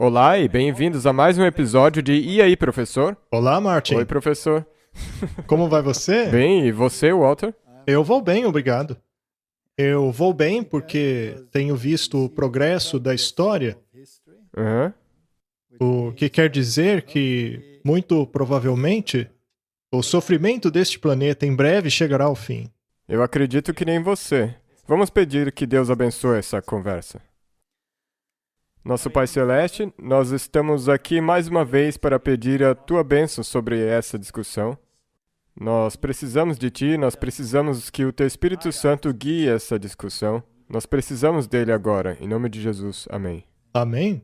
Olá e bem-vindos a mais um episódio de E aí, professor? Olá, Martin. Oi, professor. Como vai você? Bem, e você, Walter? Eu vou bem, obrigado. Eu vou bem porque tenho visto o progresso da história, Aham. o que quer dizer que, muito provavelmente, o sofrimento deste planeta em breve chegará ao fim. Eu acredito que nem você. Vamos pedir que Deus abençoe essa conversa. Nosso Pai Celeste, nós estamos aqui mais uma vez para pedir a tua bênção sobre essa discussão. Nós precisamos de ti, nós precisamos que o teu Espírito Santo guie essa discussão. Nós precisamos dele agora, em nome de Jesus. Amém. Amém?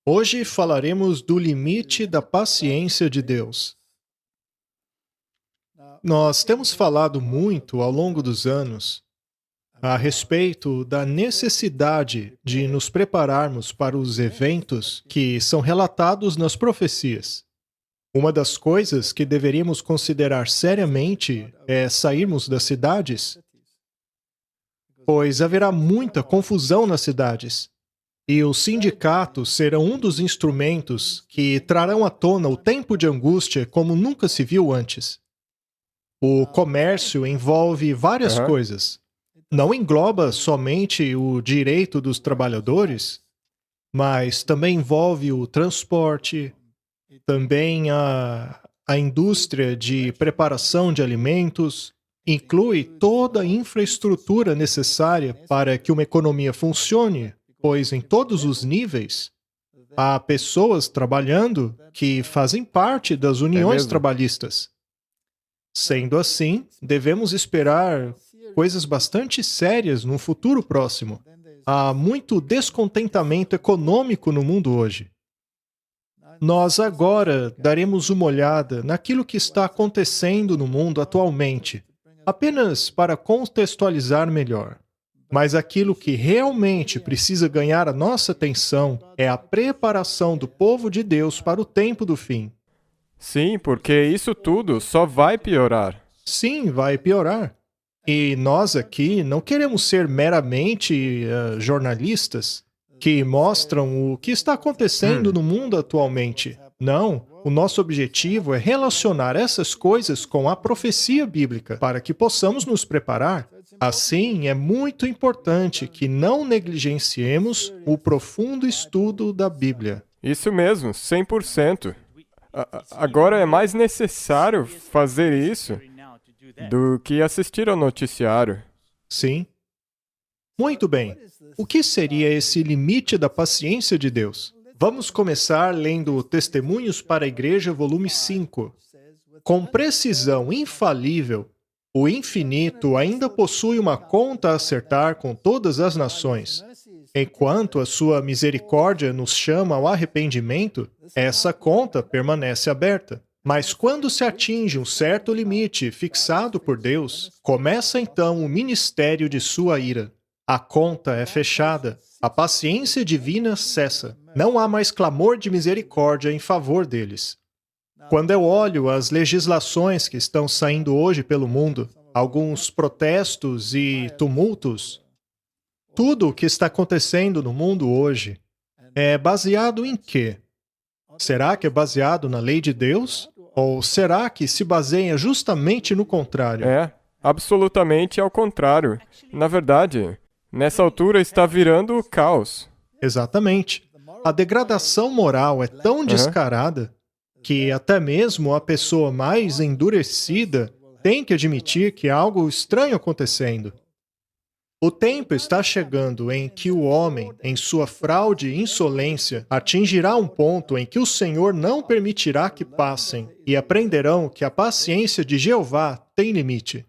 Hoje falaremos do limite da paciência de Deus. Nós temos falado muito ao longo dos anos a respeito da necessidade de nos prepararmos para os eventos que são relatados nas profecias. Uma das coisas que deveríamos considerar seriamente é sairmos das cidades, pois haverá muita confusão nas cidades. E os sindicatos serão um dos instrumentos que trarão à tona o tempo de angústia como nunca se viu antes. O comércio envolve várias Aham. coisas. Não engloba somente o direito dos trabalhadores, mas também envolve o transporte, também a indústria de preparação de alimentos, inclui toda a infraestrutura necessária para que uma economia funcione, pois em todos os níveis há pessoas trabalhando que fazem parte das uniões mesmo? trabalhistas. Sendo assim, devemos esperar coisas bastante sérias no futuro próximo. Há muito descontentamento econômico no mundo hoje. Nós agora daremos uma olhada naquilo que está acontecendo no mundo atualmente, apenas para contextualizar melhor. Mas aquilo que realmente precisa ganhar a nossa atenção é a preparação do povo de Deus para o tempo do fim. Sim, porque isso tudo só vai piorar. Sim, vai piorar. E nós aqui não queremos ser meramente jornalistas que mostram o que está acontecendo no mundo atualmente. Não, o nosso objetivo é relacionar essas coisas com a profecia bíblica para que possamos nos preparar. Assim, é muito importante que não negligenciemos o profundo estudo da Bíblia. Isso mesmo, 100%. Agora é mais necessário fazer isso do que assistir ao noticiário. Sim? Muito bem. O que seria esse limite da paciência de Deus? Vamos começar lendo Testemunhos para a Igreja, volume 5. Com precisão infalível, o infinito ainda possui uma conta a acertar com todas as nações. Enquanto a sua misericórdia nos chama ao arrependimento, essa conta permanece aberta. Mas quando se atinge um certo limite fixado por Deus, começa então o ministério de sua ira. A conta é fechada, a paciência divina cessa. Não há mais clamor de misericórdia em favor deles. Quando eu olho as legislações que estão saindo hoje pelo mundo, alguns protestos e tumultos, tudo o que está acontecendo no mundo hoje é baseado em quê? Será que é baseado na lei de Deus? Ou será que se baseia justamente no contrário? É, absolutamente ao contrário. Na verdade, nessa altura está virando caos. Exatamente. A degradação moral é tão descarada que até mesmo a pessoa mais endurecida tem que admitir que há algo estranho acontecendo. O tempo está chegando em que o homem, em sua fraude e insolência, atingirá um ponto em que o Senhor não permitirá que passem e aprenderão que a paciência de Jeová tem limite.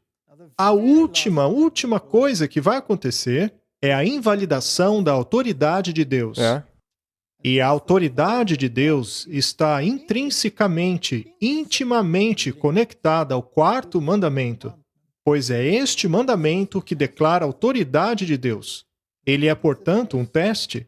A última coisa que vai acontecer é a invalidação da autoridade de Deus. É. E a autoridade de Deus está intrinsecamente, intimamente conectada ao quarto mandamento. Pois é este mandamento que declara a autoridade de Deus. Ele é, portanto, um teste.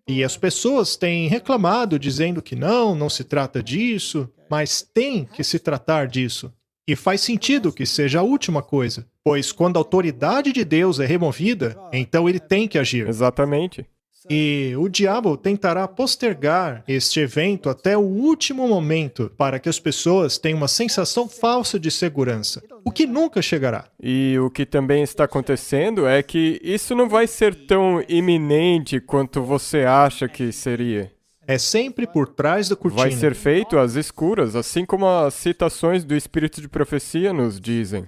E as pessoas têm reclamado, dizendo que não se trata disso, mas tem que se tratar disso. E faz sentido que seja a última coisa, pois quando a autoridade de Deus é removida, então ele tem que agir. Exatamente. E o diabo tentará postergar este evento até o último momento para que as pessoas tenham uma sensação falsa de segurança, o que nunca chegará. E o que também está acontecendo é que isso não vai ser tão iminente quanto você acha que seria. É sempre por trás da cortina. Vai ser feito às escuras, assim como as citações do Espírito de Profecia nos dizem.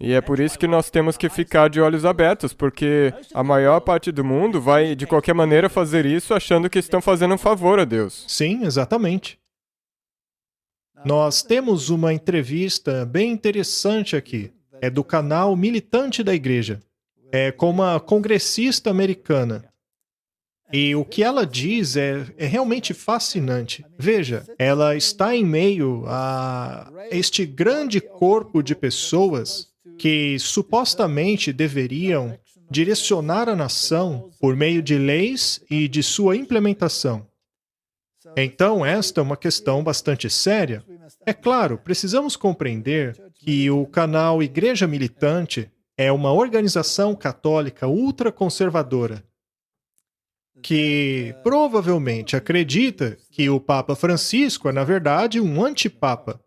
E é por isso que nós temos que ficar de olhos abertos, porque a maior parte do mundo vai, de qualquer maneira, fazer isso achando que estão fazendo um favor a Deus. Sim, exatamente. Nós temos uma entrevista bem interessante aqui. É do canal Militante da Igreja. É com uma congressista americana. E o que ela diz é realmente fascinante. Veja, ela está em meio a este grande corpo de pessoas que supostamente deveriam direcionar a nação por meio de leis e de sua implementação. Então, esta é uma questão bastante séria. É claro, precisamos compreender que o canal Igreja Militante é uma organização católica ultraconservadora que provavelmente acredita que o Papa Francisco é, na verdade, um antipapa.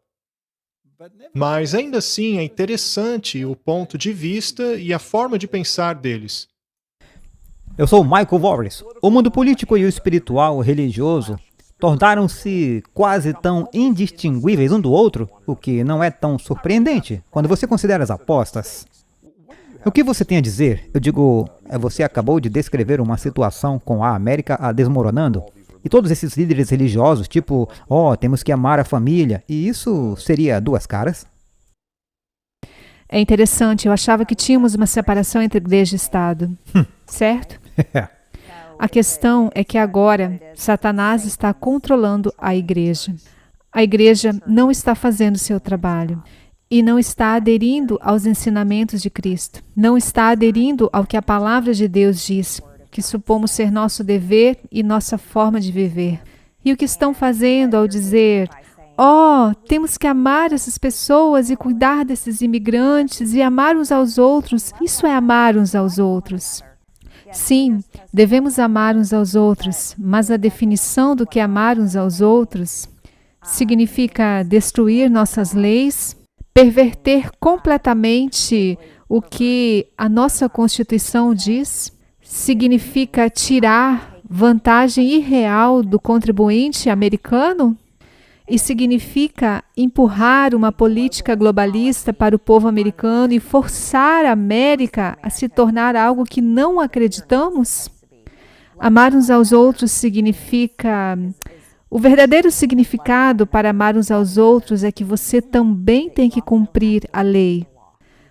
Mas ainda assim é interessante o ponto de vista e a forma de pensar deles. Eu sou Michael Voris. O mundo político e o espiritual religioso tornaram-se quase tão indistinguíveis um do outro, o que não é tão surpreendente quando você considera as apostas. O que você tem a dizer? Eu digo, você acabou de descrever uma situação com a América desmoronando. E todos esses líderes religiosos, tipo, temos que amar a família. E isso seria duas caras? É interessante, eu achava que tínhamos uma separação entre igreja e Estado. Certo? A questão é que agora Satanás está controlando a igreja. A igreja não está fazendo seu trabalho. E não está aderindo aos ensinamentos de Cristo. Não está aderindo ao que a palavra de Deus diz, que supomos ser nosso dever e nossa forma de viver. E o que estão fazendo ao dizer, temos que amar essas pessoas e cuidar desses imigrantes e amar uns aos outros, isso é amar uns aos outros. Sim, devemos amar uns aos outros, mas a definição do que é amar uns aos outros significa destruir nossas leis, perverter completamente o que a nossa Constituição diz, significa tirar vantagem irreal do contribuinte americano e significa empurrar uma política globalista para o povo americano e forçar a América a se tornar algo que não acreditamos? Amar uns aos outros significa... O verdadeiro significado para amar uns aos outros é que você também tem que cumprir a lei.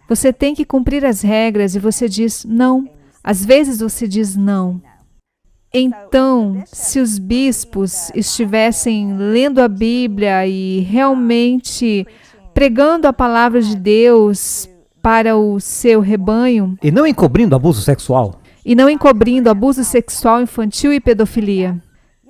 Você tem que cumprir as regras e você diz não. Às vezes você diz não. Então, se os bispos estivessem lendo a Bíblia e realmente pregando a palavra de Deus para o seu rebanho... E não encobrindo abuso sexual. E não encobrindo abuso sexual infantil e pedofilia.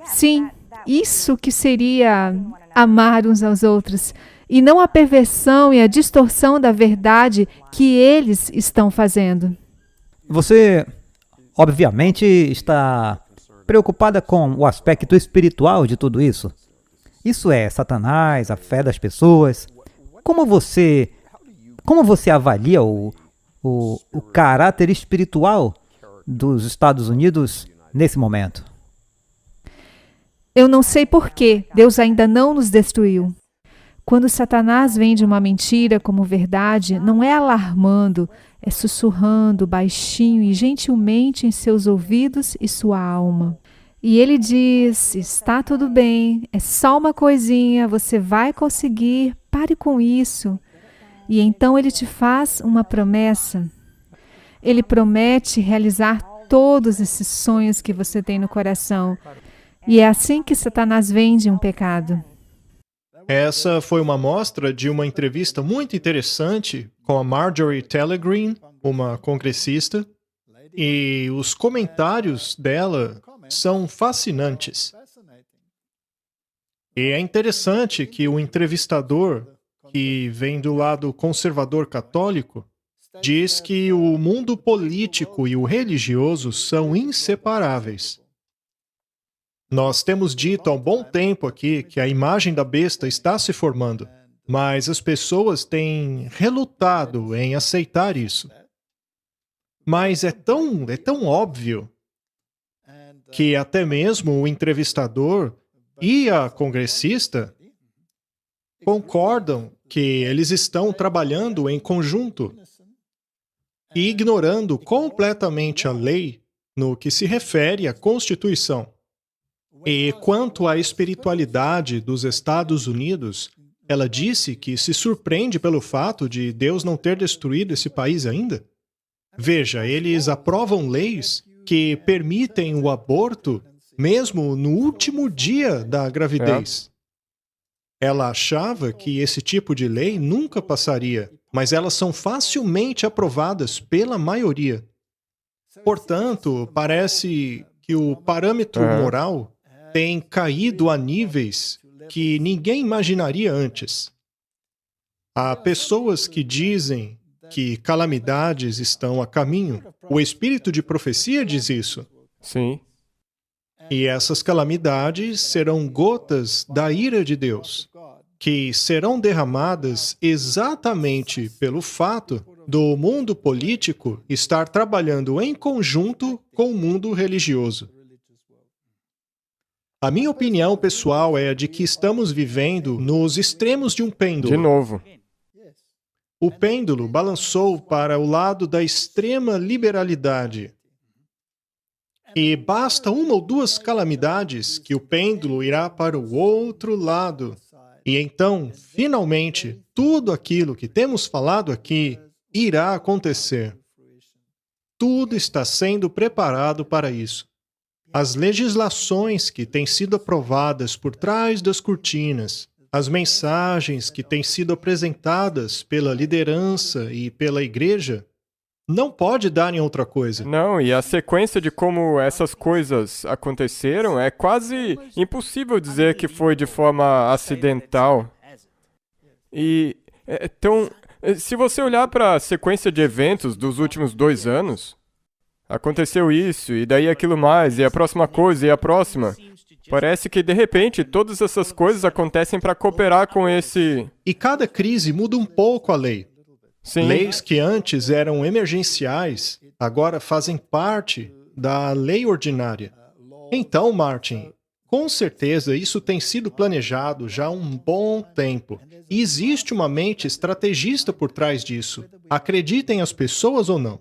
Sim. Isso que seria amar uns aos outros, e não a perversão e a distorção da verdade que eles estão fazendo. Você, obviamente, está preocupada com o aspecto espiritual de tudo isso. Isso é Satanás, a fé das pessoas. Como você avalia o caráter espiritual dos Estados Unidos nesse momento? Eu não sei por que Deus ainda não nos destruiu. Quando Satanás vende uma mentira como verdade, não é alarmando, é sussurrando baixinho e gentilmente em seus ouvidos e sua alma. E ele diz, está tudo bem, é só uma coisinha, você vai conseguir, pare com isso. E então ele te faz uma promessa. Ele promete realizar todos esses sonhos que você tem no coração. E é assim que Satanás vende um pecado. Essa foi uma amostra de uma entrevista muito interessante com a Marjorie Taylor Greene, uma congressista, e os comentários dela são fascinantes. E é interessante que o entrevistador, que vem do lado conservador católico, diz que o mundo político e o religioso são inseparáveis. Nós temos dito há um bom tempo aqui que a imagem da besta está se formando, mas as pessoas têm relutado em aceitar isso. Mas é tão óbvio que até mesmo o entrevistador e a congressista concordam que eles estão trabalhando em conjunto e ignorando completamente a lei no que se refere à Constituição. E quanto à espiritualidade dos Estados Unidos, ela disse que se surpreende pelo fato de Deus não ter destruído esse país ainda. Veja, eles aprovam leis que permitem o aborto mesmo no último dia da gravidez. Ela achava que esse tipo de lei nunca passaria, mas elas são facilmente aprovadas pela maioria. Portanto, parece que o parâmetro moral tem caído a níveis que ninguém imaginaria antes. Há pessoas que dizem que calamidades estão a caminho. O espírito de profecia diz isso. Sim. E essas calamidades serão gotas da ira de Deus, que serão derramadas exatamente pelo fato do mundo político estar trabalhando em conjunto com o mundo religioso. A minha opinião pessoal é a de que estamos vivendo nos extremos de um pêndulo. De novo. O pêndulo balançou para o lado da extrema liberalidade. E basta uma ou duas calamidades que o pêndulo irá para o outro lado. E então, finalmente, tudo aquilo que temos falado aqui irá acontecer. Tudo está sendo preparado para isso. As legislações que têm sido aprovadas por trás das cortinas, as mensagens que têm sido apresentadas pela liderança e pela igreja, não pode dar em outra coisa. Não, e a sequência de como essas coisas aconteceram é quase impossível dizer que foi de forma acidental. Então, se você olhar para a sequência de eventos dos últimos 2 anos, aconteceu isso, e daí aquilo mais, e a próxima coisa, e a próxima. Parece que, de repente, todas essas coisas acontecem para cooperar com esse... E cada crise muda um pouco a lei. Sim. Leis que antes eram emergenciais, agora fazem parte da lei ordinária. Então, Martin, com certeza isso tem sido planejado já há um bom tempo. E existe uma mente estrategista por trás disso. Acreditem as pessoas ou não.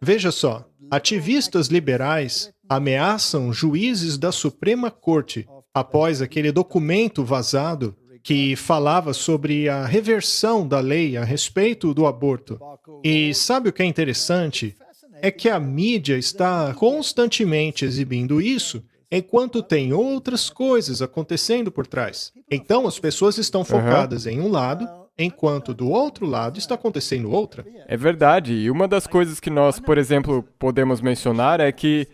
Veja só, ativistas liberais ameaçam juízes da Suprema Corte após aquele documento vazado que falava sobre a reversão da lei a respeito do aborto. E sabe o que é interessante? É que a mídia está constantemente exibindo isso, enquanto tem outras coisas acontecendo por trás. Então as pessoas estão focadas em um lado, enquanto do outro lado está acontecendo outra. É verdade, e uma das coisas que nós, por exemplo, podemos mencionar é que,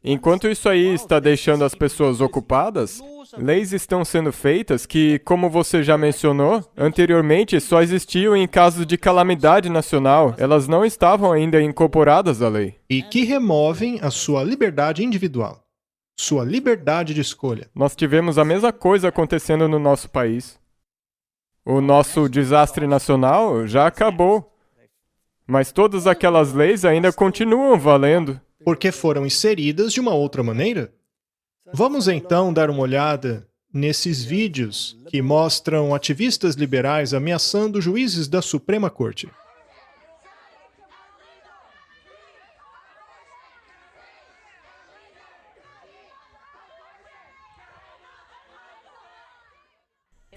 enquanto isso aí está deixando as pessoas ocupadas, leis estão sendo feitas que, como você já mencionou, anteriormente só existiam em casos de calamidade nacional. Elas não estavam ainda incorporadas à lei. E que removem a sua liberdade individual, sua liberdade de escolha. Nós tivemos a mesma coisa acontecendo no nosso país. O nosso desastre nacional já acabou, mas todas aquelas leis ainda continuam valendo. Porque foram inseridas de uma outra maneira? Vamos então dar uma olhada nesses vídeos que mostram ativistas liberais ameaçando juízes da Suprema Corte.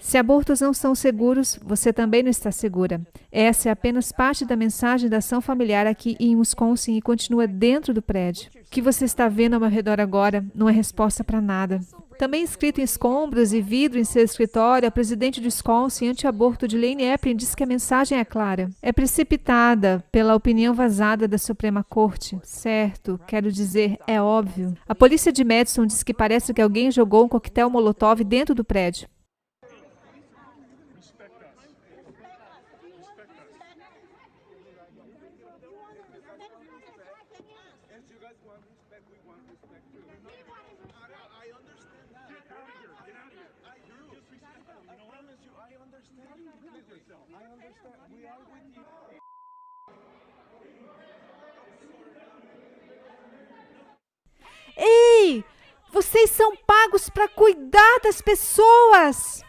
Se abortos não são seguros, você também não está segura. Essa é apenas parte da mensagem da ação familiar aqui em Wisconsin e continua dentro do prédio. O que você está vendo ao meu redor agora não é resposta para nada. Também escrito em escombros e vidro em seu escritório, a presidente de Wisconsin, anti-aborto de Lane Eprin, diz que a mensagem é clara. É precipitada pela opinião vazada da Suprema Corte. Certo, quero dizer, é óbvio. A polícia de Madison diz que parece que alguém jogou um coquetel Molotov dentro do prédio. Ei! Vocês são pagos para cuidar das pessoas!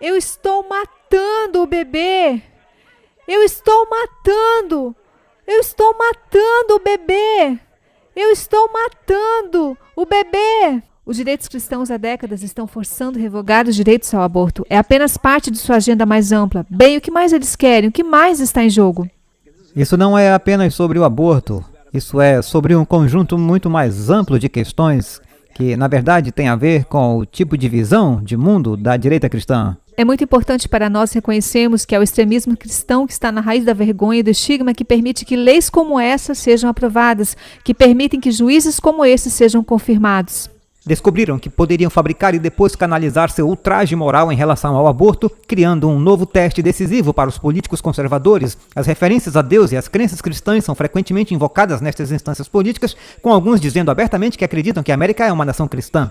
Eu estou matando o bebê! Eu estou matando! Eu estou matando o bebê! Eu estou matando o bebê! Os direitos cristãos há décadas estão forçando revogar os direitos ao aborto. É apenas parte de sua agenda mais ampla. Bem, o que mais eles querem? O que mais está em jogo? Isso não é apenas sobre o aborto. Isso é sobre um conjunto muito mais amplo de questões que, na verdade, tem a ver com o tipo de visão de mundo da direita cristã. É muito importante para nós reconhecermos que é o extremismo cristão que está na raiz da vergonha e do estigma que permite que leis como essa sejam aprovadas, que permitem que juízes como esses sejam confirmados. Descobriram que poderiam fabricar e depois canalizar seu ultraje moral em relação ao aborto, criando um novo teste decisivo para os políticos conservadores. As referências a Deus e as crenças cristãs são frequentemente invocadas nestas instâncias políticas, com alguns dizendo abertamente que acreditam que a América é uma nação cristã.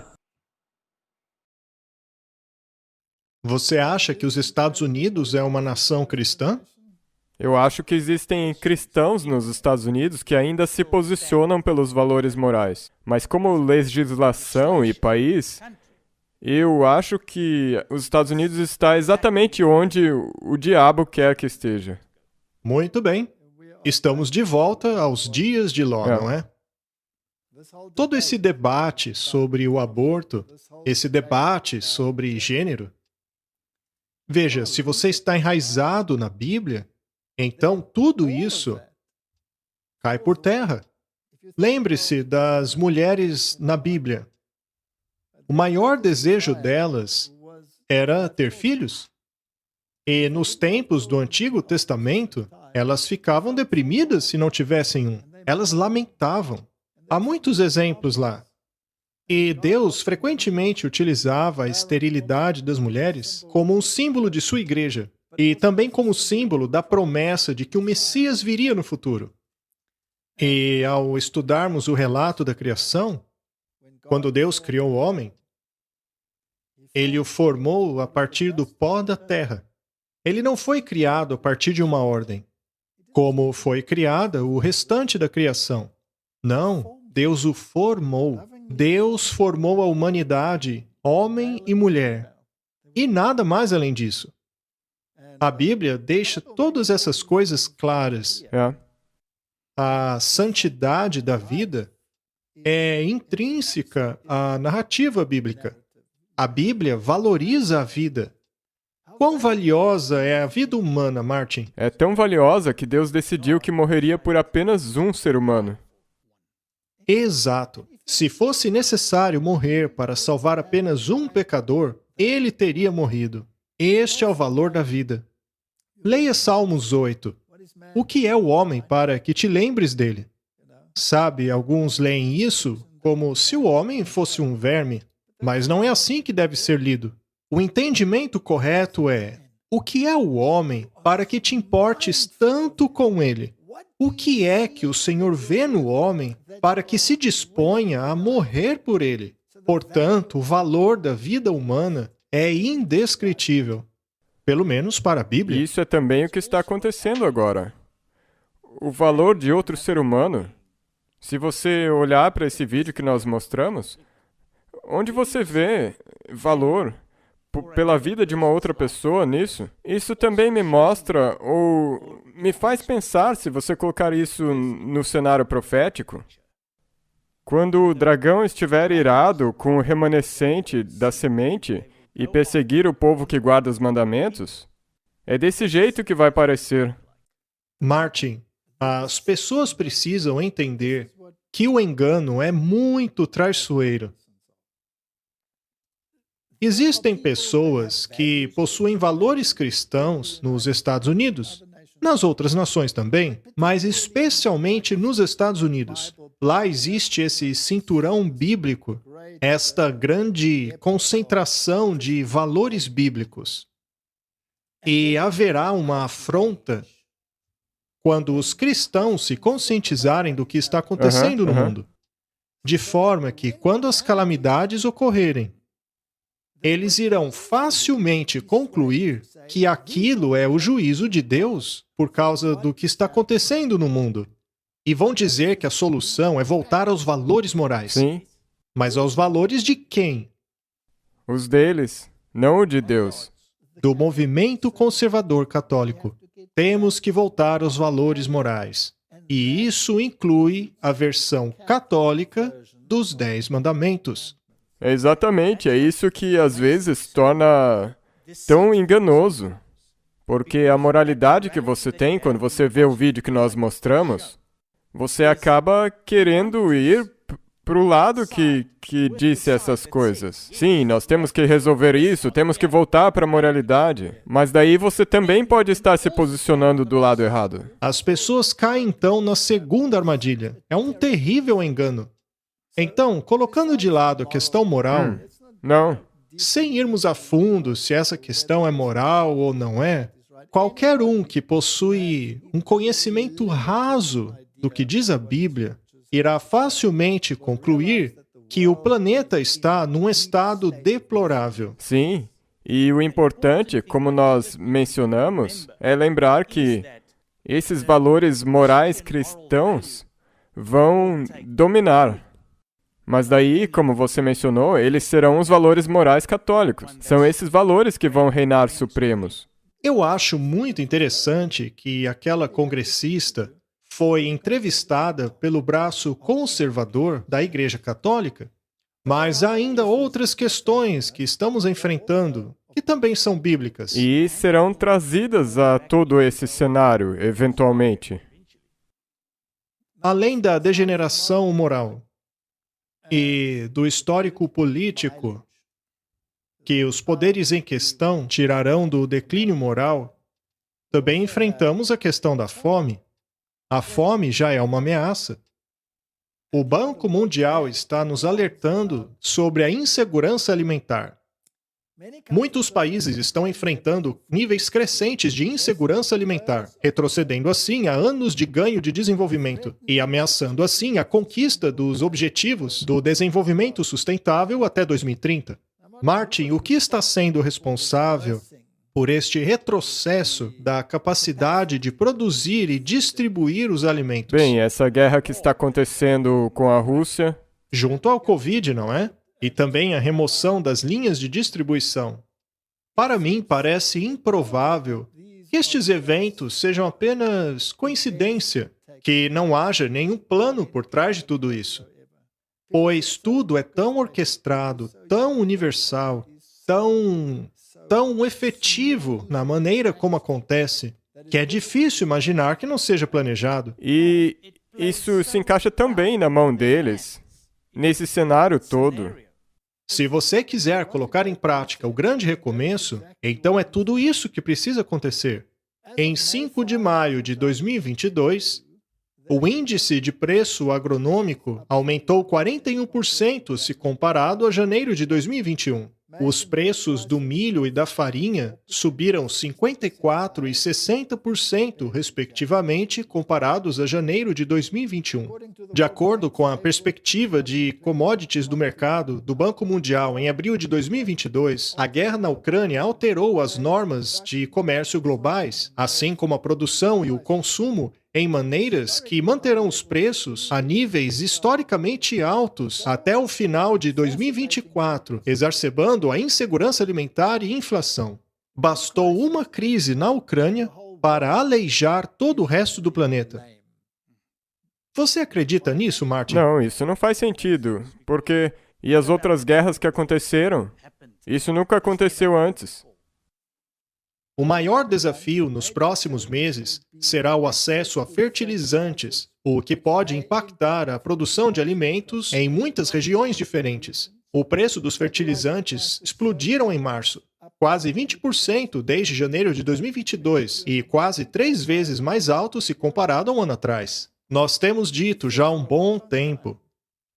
Você acha que os Estados Unidos é uma nação cristã? Eu acho que existem cristãos nos Estados Unidos que ainda se posicionam pelos valores morais. Mas como legislação e país, eu acho que os Estados Unidos está exatamente onde o diabo quer que esteja. Muito bem. Estamos de volta aos dias de Ló, não é? Todo esse debate sobre o aborto, esse debate sobre gênero. Veja, se você está enraizado na Bíblia, então tudo isso cai por terra. Lembre-se das mulheres na Bíblia. O maior desejo delas era ter filhos. E nos tempos do Antigo Testamento, elas ficavam deprimidas se não tivessem um. Elas lamentavam. Há muitos exemplos lá. E Deus frequentemente utilizava a esterilidade das mulheres como um símbolo de sua igreja. E também como símbolo da promessa de que o Messias viria no futuro. E ao estudarmos o relato da criação, quando Deus criou o homem, Ele o formou a partir do pó da terra. Ele não foi criado a partir de uma ordem, como foi criada o restante da criação. Não, Deus o formou. Deus formou a humanidade, homem e mulher. E nada mais além disso. A Bíblia deixa todas essas coisas claras. A santidade da vida é intrínseca à narrativa bíblica. A Bíblia valoriza a vida. Quão valiosa é a vida humana, Martin? É tão valiosa que Deus decidiu que morreria por apenas um ser humano. Exato. Se fosse necessário morrer para salvar apenas um pecador, ele teria morrido. Este é o valor da vida. Leia Salmos 8. O que é o homem para que te lembres dele? Sabe, alguns leem isso como se o homem fosse um verme, mas não é assim que deve ser lido. O entendimento correto é: o que é o homem para que te importes tanto com ele? O que é que o Senhor vê no homem para que se disponha a morrer por ele? Portanto, o valor da vida humana é indescritível. Pelo menos para a Bíblia. E isso é também o que está acontecendo agora. O valor de outro ser humano, se você olhar para esse vídeo que nós mostramos, onde você vê valor pela vida de uma outra pessoa nisso, isso também me mostra ou me faz pensar, se você colocar isso no cenário profético, quando o dragão estiver irado com o remanescente da semente e perseguir o povo que guarda os mandamentos, é desse jeito que vai parecer. Martin, as pessoas precisam entender que o engano é muito traiçoeiro. Existem pessoas que possuem valores cristãos nos Estados Unidos, nas outras nações também, mas especialmente nos Estados Unidos. Lá existe esse cinturão bíblico, esta grande concentração de valores bíblicos. E haverá uma afronta quando os cristãos se conscientizarem do que está acontecendo no mundo. De forma que, quando as calamidades ocorrerem, eles irão facilmente concluir que aquilo é o juízo de Deus por causa do que está acontecendo no mundo. E vão dizer que a solução é voltar aos valores morais. Sim, Mas aos valores de quem? os deles, não o de Deus. Do movimento conservador católico. Temos que voltar aos valores morais. E isso inclui a versão católica dos 10 mandamentos. Exatamente, é isso que às vezes torna tão enganoso. Porque a moralidade que você tem quando você vê o vídeo que nós mostramos, você acaba querendo ir pro lado que disse essas coisas. Sim, nós temos que resolver isso, temos que voltar para a moralidade. Mas daí você também pode estar se posicionando do lado errado. As pessoas caem então na segunda armadilha. É um terrível engano. Então, colocando de lado a questão moral, Não. sem irmos a fundo se essa questão é moral ou não é, qualquer um que possui um conhecimento raso do que diz a Bíblia irá facilmente concluir que o planeta está num estado deplorável. Sim, e o importante, como nós mencionamos, é lembrar que esses valores morais cristãos vão dominar. Mas daí, como você mencionou, eles serão os valores morais católicos. São esses valores que vão reinar supremos. Eu acho muito interessante que aquela congressista foi entrevistada pelo braço conservador da Igreja Católica, mas há ainda outras questões que estamos enfrentando que também são bíblicas. E serão trazidas a todo esse cenário, eventualmente. Além da degeneração moral e do histórico político que os poderes em questão tirarão do declínio moral, também enfrentamos a questão da fome. A fome já é uma ameaça. O Banco Mundial está nos alertando sobre a insegurança alimentar. Muitos países estão enfrentando níveis crescentes de insegurança alimentar, retrocedendo assim a anos de ganho de desenvolvimento e ameaçando assim a conquista dos objetivos do desenvolvimento sustentável até 2030. Martin, o que está sendo responsável por este retrocesso da capacidade de produzir e distribuir os alimentos? Bem, essa guerra que está acontecendo com a Rússia, Junto ao Covid, não é? E também a remoção das linhas de distribuição. Para mim, parece improvável que estes eventos sejam apenas coincidência, que não haja nenhum plano por trás de tudo isso. Pois tudo é tão orquestrado, tão universal, tão efetivo na maneira como acontece, que é difícil imaginar que não seja planejado. e isso se encaixa também na mão deles, nesse cenário todo. Se você quiser colocar em prática o grande recomeço, então é tudo isso que precisa acontecer. Em 5 de maio de 2022, o índice de preço agronômico aumentou 41% se comparado a janeiro de 2021. Os preços do milho e da farinha subiram 54% e 60%, respectivamente, comparados a janeiro de 2021. De acordo com a perspectiva de commodities do mercado do Banco Mundial em abril de 2022, a guerra na Ucrânia alterou as normas de comércio globais, assim como a produção e o consumo, em maneiras que manterão os preços a níveis historicamente altos até o final de 2024, exacerbando a insegurança alimentar e inflação. Bastou uma crise na Ucrânia para aleijar todo o resto do planeta. Você acredita nisso, Martin? Não, isso não faz sentido, porque... E as outras guerras que aconteceram? Isso nunca aconteceu antes. O maior desafio nos próximos meses será o acesso a fertilizantes, o que pode impactar a produção de alimentos em muitas regiões diferentes. O preço dos fertilizantes explodiram em março, quase 20% desde janeiro de 2022 e quase 3 vezes mais alto se comparado a um ano atrás. Nós temos dito já há um bom tempo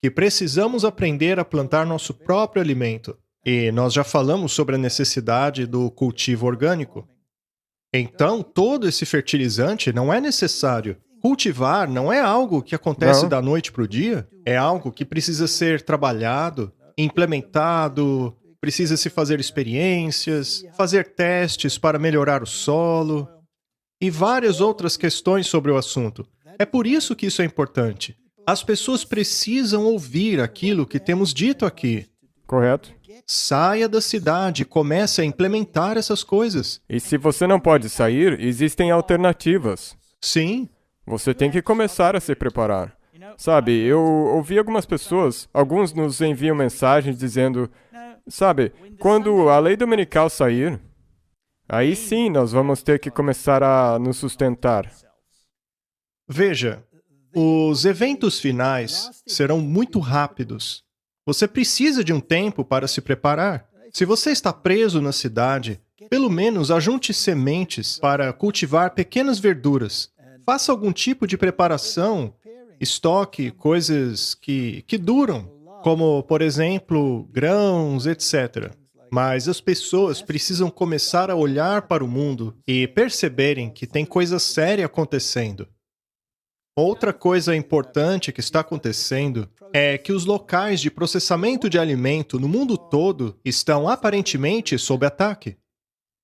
que precisamos aprender a plantar nosso próprio alimento. E nós já falamos sobre a necessidade do cultivo orgânico. Então, todo esse fertilizante não é necessário. Cultivar não é algo que acontece da noite para o dia. É algo que precisa ser trabalhado, implementado, precisa se fazer experiências, fazer testes para melhorar o solo e várias outras questões sobre o assunto. É por isso que isso é importante. As pessoas precisam ouvir aquilo que temos dito aqui. Correto. Saia da cidade e comece a implementar essas coisas. E se você não pode sair, existem alternativas. Sim. Você tem que começar a se preparar. Sabe, eu ouvi algumas pessoas, alguns nos enviam mensagens dizendo, sabe, quando a lei dominical sair, aí sim nós vamos ter que começar a nos sustentar. Veja, os eventos finais serão muito rápidos. Você precisa de um tempo para se preparar. Se você está preso na cidade, pelo menos ajunte sementes para cultivar pequenas verduras. Faça algum tipo de preparação, estoque coisas que duram, como, por exemplo, grãos, etc. Mas as pessoas precisam começar a olhar para o mundo e perceberem que tem coisa séria acontecendo. Outra coisa importante que está acontecendo é que os locais de processamento de alimento no mundo todo estão aparentemente sob ataque.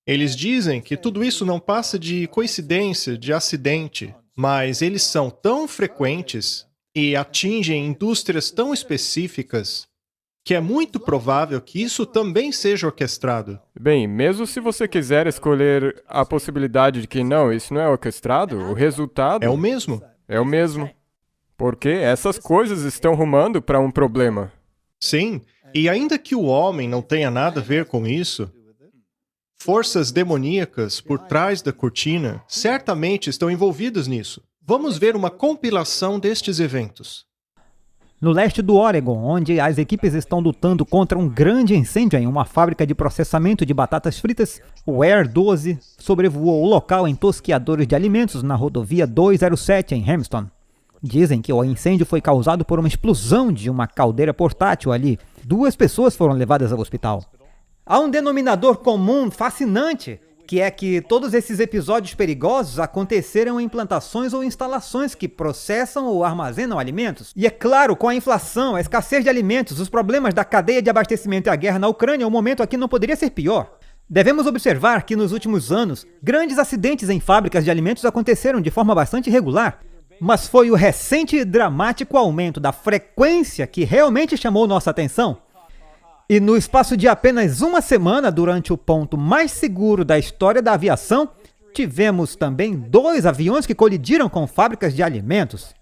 Eles dizem que tudo isso não passa de coincidência, de acidente, mas eles são tão frequentes e atingem indústrias tão específicas que é muito provável que isso também seja orquestrado. Bem, mesmo se você quiser escolher a possibilidade de que não, isso não é orquestrado, o resultado É o mesmo. é o mesmo. Porque essas coisas estão rumando para um problema. Sim, e ainda que o homem não tenha nada a ver com isso, forças demoníacas por trás da cortina certamente estão envolvidas nisso. Vamos ver uma compilação destes eventos. No leste do Oregon, onde as equipes estão lutando contra um grande incêndio em uma fábrica de processamento de batatas fritas, o Air 12 sobrevoou o local em tosquiadores de alimentos na rodovia 207 em Hamilton. Dizem que o incêndio foi causado por uma explosão de uma caldeira portátil ali. 2 pessoas foram levadas ao hospital. Há um denominador comum fascinante, que é que todos esses episódios perigosos aconteceram em plantações ou instalações que processam ou armazenam alimentos. E é claro, com a inflação, a escassez de alimentos, os problemas da cadeia de abastecimento e a guerra na Ucrânia, o momento aqui não poderia ser pior. Devemos observar que nos últimos anos, grandes acidentes em fábricas de alimentos aconteceram de forma bastante regular. Mas foi o recente e dramático aumento da frequência que realmente chamou nossa atenção. E no espaço de apenas uma semana, durante o ponto mais seguro da história da aviação, tivemos também 2 aviões que colidiram com fábricas de alimentos.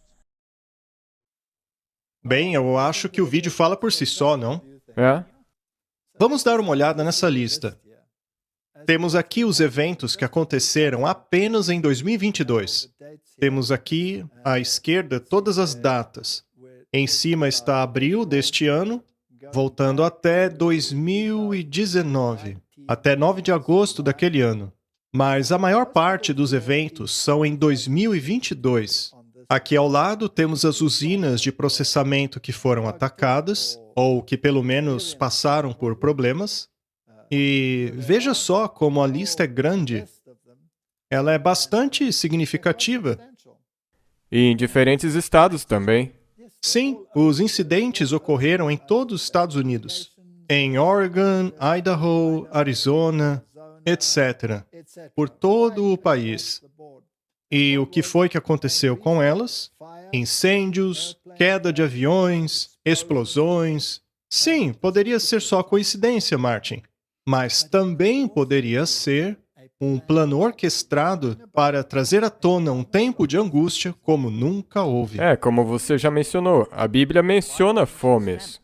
Bem, eu acho que o vídeo fala por si só, não? É? Vamos dar uma olhada nessa lista. Temos aqui os eventos que aconteceram apenas em 2022. Temos aqui, à esquerda, todas as datas. Em cima está abril deste ano, voltando até 2019, até 9 de agosto daquele ano. Mas a maior parte dos eventos são em 2022. Aqui ao lado temos as usinas de processamento que foram atacadas, ou que pelo menos passaram por problemas. E veja só como a lista é grande. Ela é bastante significativa. E em diferentes estados também. Sim, os incidentes ocorreram em todos os Estados Unidos. Em Oregon, Idaho, Arizona, etc. Por todo o país. E o que foi que aconteceu com elas? Incêndios, queda de aviões, explosões. Sim, poderia ser só coincidência, Martin. Mas também poderia ser um plano orquestrado para trazer à tona um tempo de angústia como nunca houve. É, como você já mencionou, a Bíblia menciona fomes.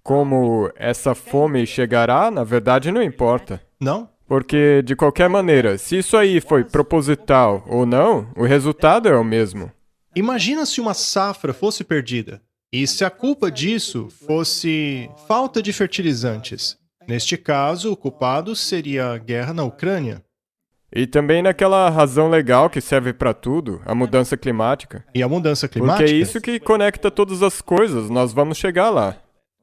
Como essa fome chegará, na verdade não importa. Não? Porque, de qualquer maneira, se isso aí foi proposital ou não, o resultado é o mesmo. Imagina se uma safra fosse perdida. E se a culpa disso fosse falta de fertilizantes? Neste caso, o culpado seria a guerra na Ucrânia. E também naquela razão legal que serve para tudo, a mudança climática. E a mudança climática? Porque é isso que conecta todas as coisas, nós vamos chegar lá.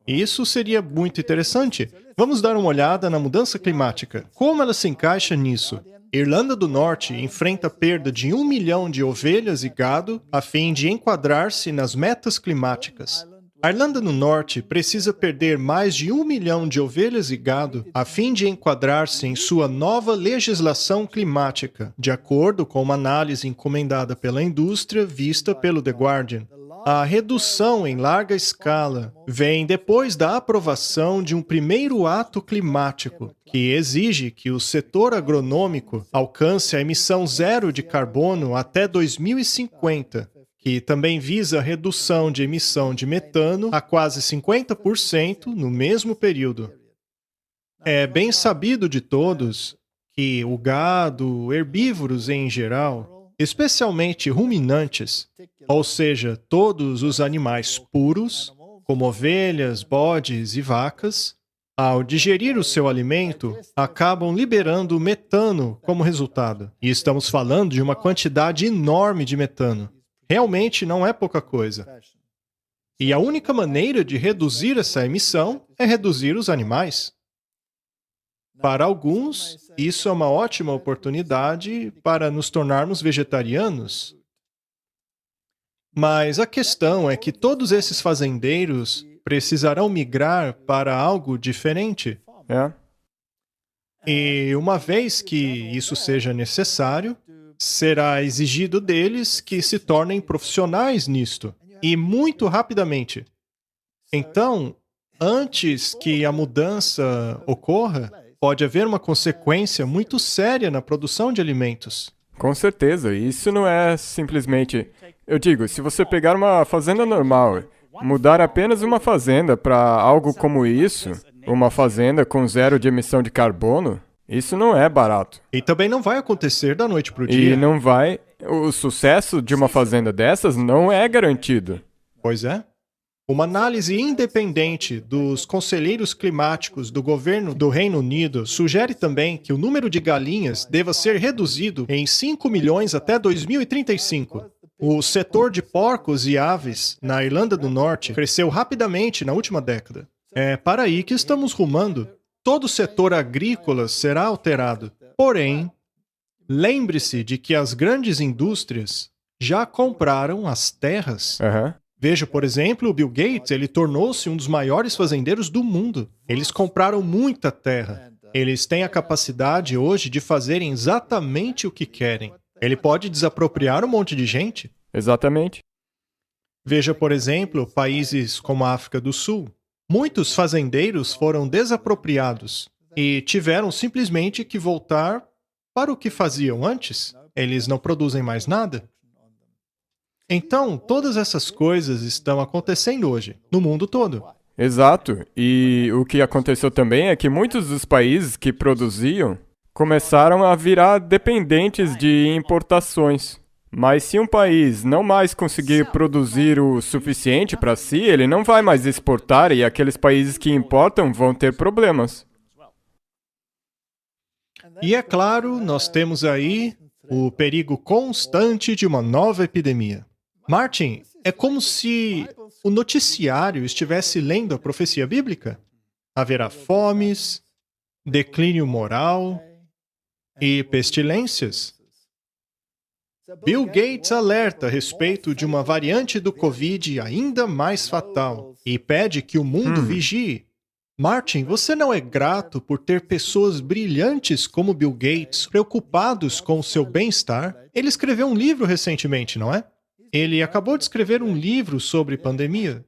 Isso seria muito interessante. Vamos dar uma olhada na mudança climática. Como ela se encaixa nisso? Irlanda do Norte enfrenta a perda de 1 milhão de ovelhas e gado a fim de enquadrar-se nas metas climáticas. A Irlanda do Norte precisa perder mais de 1 milhão de ovelhas e gado a fim de enquadrar-se em sua nova legislação climática, de acordo com uma análise encomendada pela indústria vista pelo The Guardian. A redução em larga escala vem depois da aprovação de um primeiro ato climático, que exige que o setor agronômico alcance a emissão zero de carbono até 2050, que também visa a redução de emissão de metano a quase 50% no mesmo período. É bem sabido de todos que o gado, herbívoros em geral, especialmente ruminantes, ou seja, todos os animais puros, como ovelhas, bodes e vacas, ao digerir o seu alimento, acabam liberando metano como resultado. E estamos falando de uma quantidade enorme de metano. Realmente não é pouca coisa. E a única maneira de reduzir essa emissão é reduzir os animais. Para alguns, isso é uma ótima oportunidade para nos tornarmos vegetarianos. Mas a questão é que todos esses fazendeiros precisarão migrar para algo diferente. É? E uma vez que isso seja necessário, será exigido deles que se tornem profissionais nisto, e muito rapidamente. Então, antes que a mudança ocorra, pode haver uma consequência muito séria na produção de alimentos. Com certeza, isso não é simplesmente... Eu digo, se você pegar uma fazenda normal, mudar apenas uma fazenda para algo como isso, uma fazenda com zero de emissão de carbono, isso não é barato. E também não vai acontecer da noite para o dia. E não vai... O sucesso de uma fazenda dessas não é garantido. Pois é. Uma análise independente dos conselheiros climáticos do governo do Reino Unido sugere também que o número de galinhas deva ser reduzido em 5 milhões até 2035. O setor de porcos e aves na Irlanda do Norte cresceu rapidamente na última década. É para aí que estamos rumando. Todo o setor agrícola será alterado. Porém, lembre-se de que as grandes indústrias já compraram as terras. Veja, por exemplo, o Bill Gates, ele tornou-se um dos maiores fazendeiros do mundo. Eles compraram muita terra. Eles têm a capacidade hoje de fazerem exatamente o que querem. Ele pode desapropriar um monte de gente. Exatamente. Veja, por exemplo, países como a África do Sul. Muitos fazendeiros foram desapropriados e tiveram simplesmente que voltar para o que faziam antes. Eles não produzem mais nada. Então, todas essas coisas estão acontecendo hoje, no mundo todo. Exato. E o que aconteceu também é que muitos dos países que produziam começaram a virar dependentes de importações. Mas se um país não mais conseguir produzir o suficiente para si, ele não vai mais exportar e aqueles países que importam vão ter problemas. E é claro, nós temos aí o perigo constante de uma nova epidemia. Martin, é como se o noticiário estivesse lendo a profecia bíblica. Haverá fomes, declínio moral e pestilências. Bill Gates alerta a respeito de uma variante do Covid ainda mais fatal e pede que o mundo vigie. Martin, você não é grato por ter pessoas brilhantes como Bill Gates preocupados com o seu bem-estar? Ele escreveu um livro recentemente, não é? Ele acabou de escrever um livro sobre pandemia.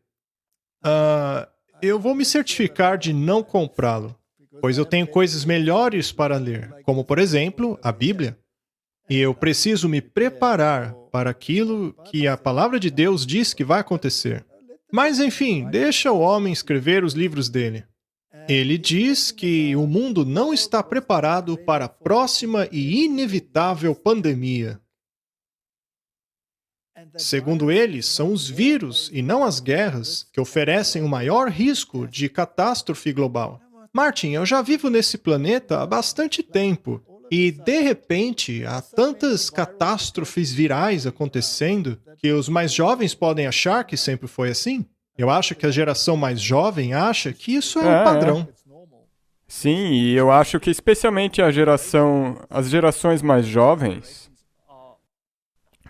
Eu vou me certificar de não comprá-lo, pois eu tenho coisas melhores para ler, como, por exemplo, a Bíblia. E eu preciso me preparar para aquilo que a palavra de Deus diz que vai acontecer. Mas, enfim, deixa o homem escrever os livros dele. Ele diz que o mundo não está preparado para a próxima e inevitável pandemia. Segundo eles, são os vírus e não as guerras que oferecem o maior risco de catástrofe global. Martin, eu já vivo nesse planeta há bastante tempo e, de repente, há tantas catástrofes virais acontecendo que os mais jovens podem achar que sempre foi assim. Eu acho que a geração mais jovem acha que isso é um padrão. Sim, e eu acho que especialmente as gerações mais jovens,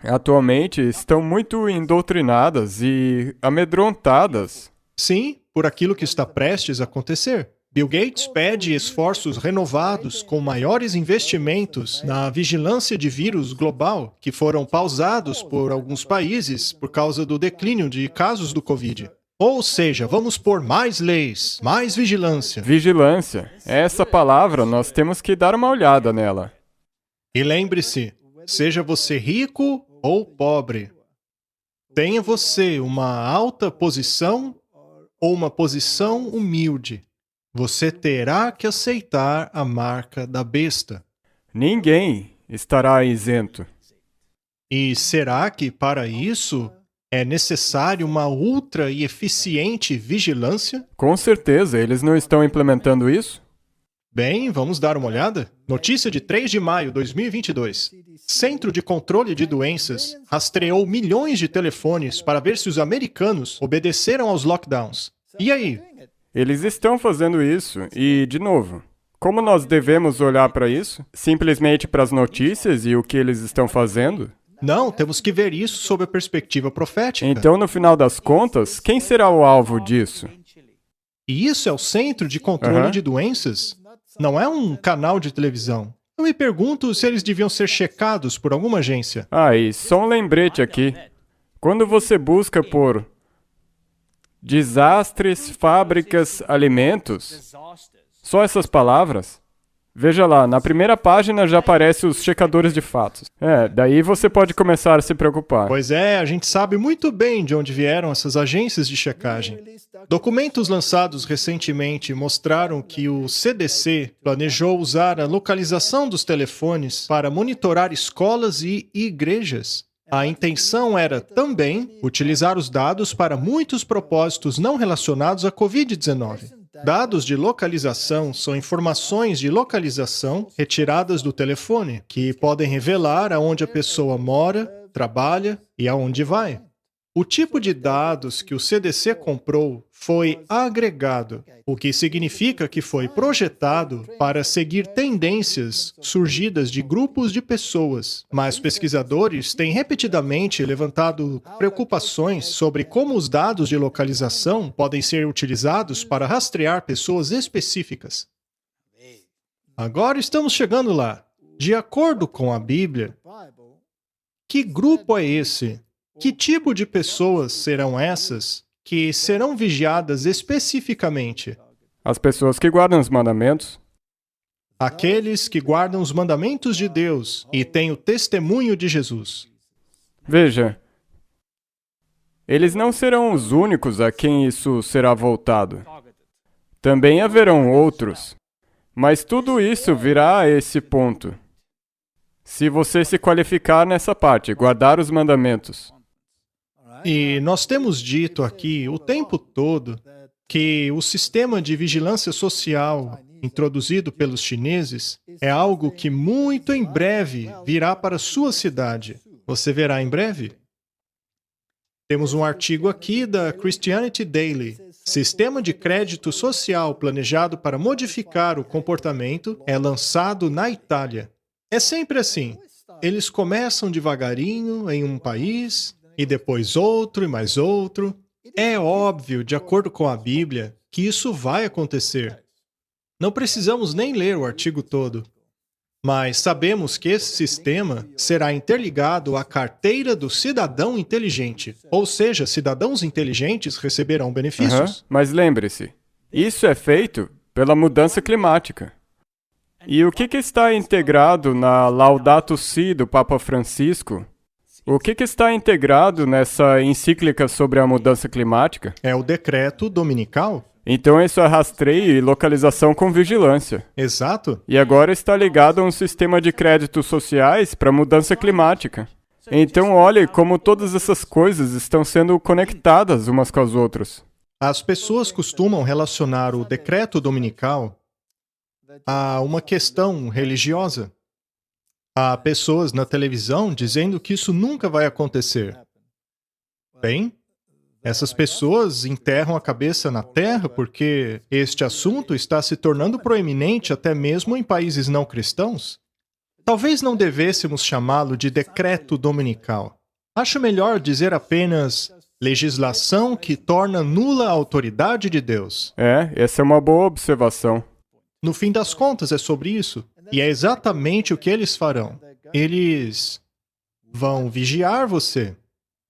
atualmente estão muito indoutrinadas e amedrontadas. Sim, por aquilo que está prestes a acontecer. Bill Gates pede esforços renovados com maiores investimentos na vigilância de vírus global, que foram pausados por alguns países por causa do declínio de casos do Covid. Ou seja, vamos pôr mais leis, mais vigilância. Vigilância. Essa palavra, nós temos que dar uma olhada nela. E lembre-se, seja você rico ou pobre, tenha você uma alta posição ou uma posição humilde, você terá que aceitar a marca da besta. Ninguém estará isento. E será que para isso é necessário uma ultra e eficiente vigilância? Com certeza, eles não estão implementando isso? Bem, vamos dar uma olhada? Notícia de 3 de maio de 2022. Centro de Controle de Doenças rastreou milhões de telefones para ver se os americanos obedeceram aos lockdowns. E aí? Eles estão fazendo isso e, de novo, como nós devemos olhar para isso? Simplesmente para as notícias e o que eles estão fazendo? Não, temos que ver isso sob a perspectiva profética. Então, no final das contas, quem será o alvo disso? E isso é o Centro de Controle de Doenças? Não é um canal de televisão. Eu me pergunto se eles deviam ser checados por alguma agência. E só um lembrete aqui. Quando você busca por desastres, fábricas, alimentos, só essas palavras, veja lá, na primeira página já aparecem os checadores de fatos. Daí você pode começar a se preocupar. Pois é, a gente sabe muito bem de onde vieram essas agências de checagem. Documentos lançados recentemente mostraram que o CDC planejou usar a localização dos telefones para monitorar escolas e igrejas. A intenção era também utilizar os dados para muitos propósitos não relacionados à Covid-19. Dados de localização são informações de localização retiradas do telefone, que podem revelar aonde a pessoa mora, trabalha e aonde vai. O tipo de dados que o CDC comprou foi agregado, o que significa que foi projetado para seguir tendências surgidas de grupos de pessoas. Mas pesquisadores têm repetidamente levantado preocupações sobre como os dados de localização podem ser utilizados para rastrear pessoas específicas. Agora estamos chegando lá. De acordo com a Bíblia, que grupo é esse? Que tipo de pessoas serão essas que serão vigiadas especificamente? As pessoas que guardam os mandamentos. Aqueles que guardam os mandamentos de Deus e têm o testemunho de Jesus. Veja, eles não serão os únicos a quem isso será voltado. Também haverão outros. Mas tudo isso virá a esse ponto. Se você se qualificar nessa parte, guardar os mandamentos. E nós temos dito aqui o tempo todo que o sistema de vigilância social introduzido pelos chineses é algo que muito em breve virá para sua cidade. Você verá em breve? Temos um artigo aqui da Christianity Daily. Sistema de crédito social planejado para modificar o comportamento é lançado na Itália. É sempre assim. Eles começam devagarinho em um país, e depois outro e mais outro. É óbvio, de acordo com a Bíblia, que isso vai acontecer. Não precisamos nem ler o artigo todo. Mas sabemos que esse sistema será interligado à carteira do cidadão inteligente. Ou seja, cidadãos inteligentes receberão benefícios. Mas lembre-se, isso é feito pela mudança climática. E o que está integrado na Laudato Si do Papa Francisco? O que está integrado nessa encíclica sobre a mudança climática? É o decreto dominical. Então isso é rastreio e localização com vigilância. Exato. E agora está ligado a um sistema de créditos sociais para mudança climática. Então, olhe como todas essas coisas estão sendo conectadas umas com as outras. As pessoas costumam relacionar o decreto dominical a uma questão religiosa. Há pessoas na televisão dizendo que isso nunca vai acontecer. Bem, essas pessoas enterram a cabeça na terra porque este assunto está se tornando proeminente até mesmo em países não cristãos. Talvez não devêssemos chamá-lo de decreto dominical. Acho melhor dizer apenas legislação que torna nula a autoridade de Deus. Essa é uma boa observação. No fim das contas, é sobre isso. E é exatamente o que eles farão. Eles vão vigiar você,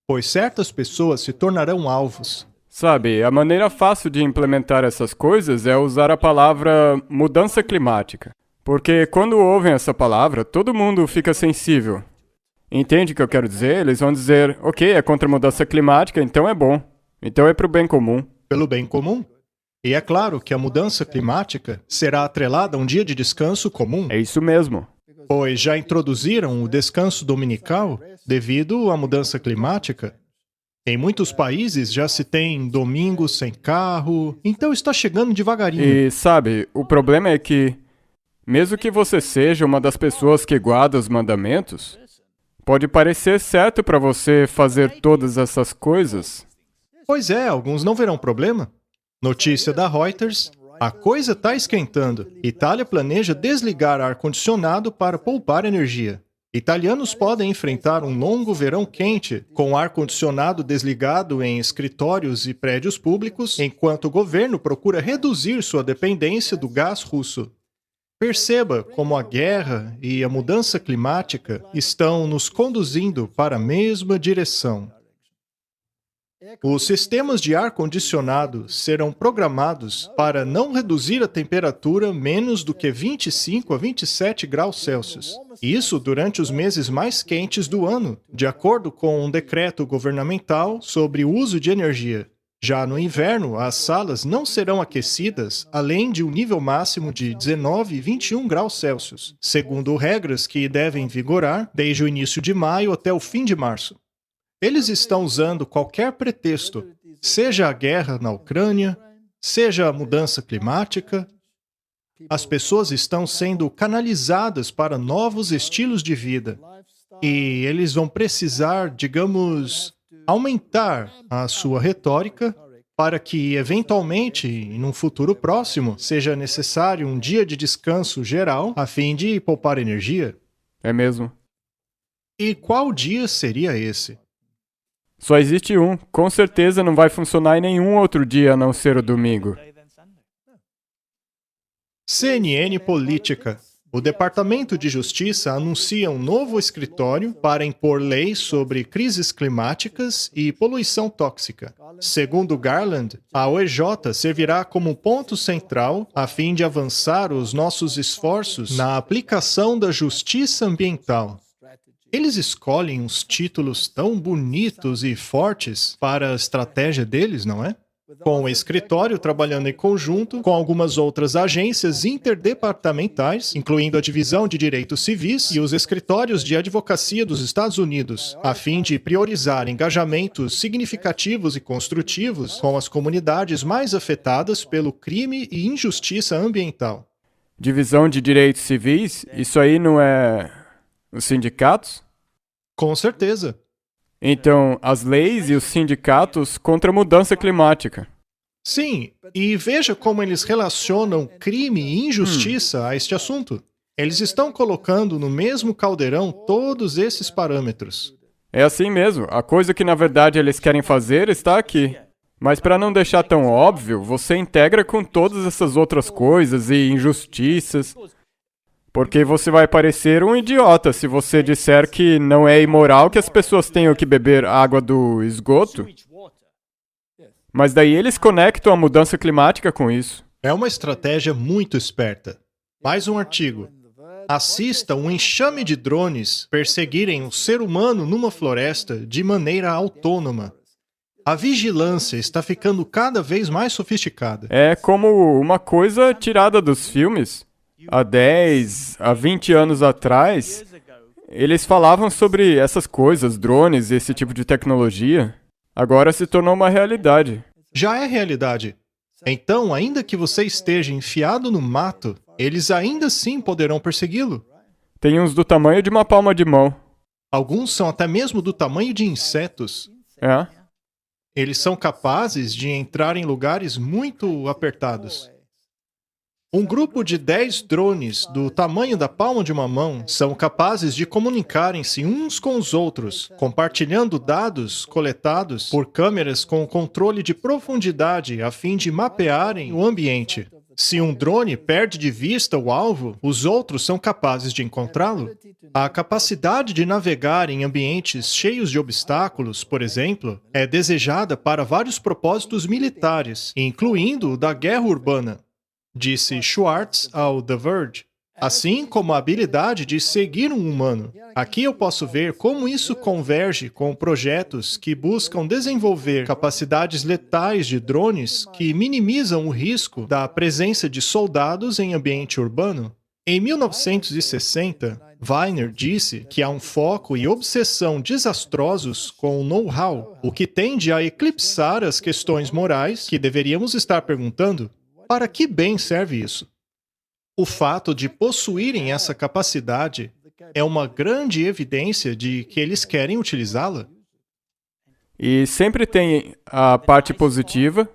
pois certas pessoas se tornarão alvos. Sabe, a maneira fácil de implementar essas coisas é usar a palavra mudança climática. Porque quando ouvem essa palavra, todo mundo fica sensível. Entende o que eu quero dizer? Eles vão dizer, ok, é contra a mudança climática, então é bom. Então é para o bem comum. Pelo bem comum. E é claro que a mudança climática será atrelada a um dia de descanso comum. É isso mesmo. Pois já introduziram o descanso dominical devido à mudança climática. Em muitos países já se tem domingo sem carro, então está chegando devagarinho. E sabe, o problema é que, mesmo que você seja uma das pessoas que guarda os mandamentos, pode parecer certo para você fazer todas essas coisas. Pois é, alguns não verão problema. Notícia da Reuters: a coisa está esquentando. Itália planeja desligar ar-condicionado para poupar energia. Italianos podem enfrentar um longo verão quente, com ar-condicionado desligado em escritórios e prédios públicos, enquanto o governo procura reduzir sua dependência do gás russo. Perceba como a guerra e a mudança climática estão nos conduzindo para a mesma direção. Os sistemas de ar-condicionado serão programados para não reduzir a temperatura menos do que 25 a 27 graus Celsius. Isso durante os meses mais quentes do ano, de acordo com um decreto governamental sobre o uso de energia. Já no inverno, as salas não serão aquecidas além de um nível máximo de 19 e 21 graus Celsius, segundo regras que devem vigorar desde o início de maio até o fim de março. Eles estão usando qualquer pretexto, seja a guerra na Ucrânia, seja a mudança climática. As pessoas estão sendo canalizadas para novos estilos de vida. E eles vão precisar, digamos, aumentar a sua retórica para que, eventualmente, em um futuro próximo, seja necessário um dia de descanso geral a fim de poupar energia. É mesmo. E qual dia seria esse? Só existe um. Com certeza não vai funcionar em nenhum outro dia a não ser o domingo. CNN Política. O Departamento de Justiça anuncia um novo escritório para impor leis sobre crises climáticas e poluição tóxica. Segundo Garland, a OEJ servirá como ponto central a fim de avançar os nossos esforços na aplicação da justiça ambiental. Eles escolhem uns títulos tão bonitos e fortes para a estratégia deles, não é? Com o escritório trabalhando em conjunto com algumas outras agências interdepartamentais, incluindo a Divisão de Direitos Civis e os escritórios de advocacia dos Estados Unidos, a fim de priorizar engajamentos significativos e construtivos com as comunidades mais afetadas pelo crime e injustiça ambiental. Divisão de Direitos Civis? Isso aí não é os sindicatos? Com certeza. Então, as leis e os sindicatos contra a mudança climática. Sim, e veja como eles relacionam crime e injustiça a este assunto. Eles estão colocando no mesmo caldeirão todos esses parâmetros. É assim mesmo. A coisa que na verdade eles querem fazer está aqui. Mas para não deixar tão óbvio, você integra com todas essas outras coisas e injustiças. Porque você vai parecer um idiota se você disser que não é imoral que as pessoas tenham que beber água do esgoto. Mas daí eles conectam a mudança climática com isso. É uma estratégia muito esperta. Mais um artigo. Assista um enxame de drones perseguirem um ser humano numa floresta de maneira autônoma. A vigilância está ficando cada vez mais sofisticada. É como uma coisa tirada dos filmes. Há 10, há 20 anos atrás, eles falavam sobre essas coisas, drones, esse tipo de tecnologia. Agora se tornou uma realidade. Já é realidade. Então, ainda que você esteja enfiado no mato, eles ainda assim poderão persegui-lo. Tem uns do tamanho de uma palma de mão. Alguns são até mesmo do tamanho de insetos. É? Eles são capazes de entrar em lugares muito apertados. Um grupo de 10 drones do tamanho da palma de uma mão são capazes de comunicarem-se uns com os outros, compartilhando dados coletados por câmeras com controle de profundidade a fim de mapearem o ambiente. Se um drone perde de vista o alvo, os outros são capazes de encontrá-lo. A capacidade de navegar em ambientes cheios de obstáculos, por exemplo, é desejada para vários propósitos militares, incluindo o da guerra urbana, disse Schwartz ao The Verge. Assim como a habilidade de seguir um humano. Aqui eu posso ver como isso converge com projetos que buscam desenvolver capacidades letais de drones que minimizam o risco da presença de soldados em ambiente urbano. Em 1960, Weiner disse que há um foco e obsessão desastrosos com o know-how, o que tende a eclipsar as questões morais que deveríamos estar perguntando: para que bem serve isso? O fato de possuírem essa capacidade é uma grande evidência de que eles querem utilizá-la. E sempre tem a parte positiva.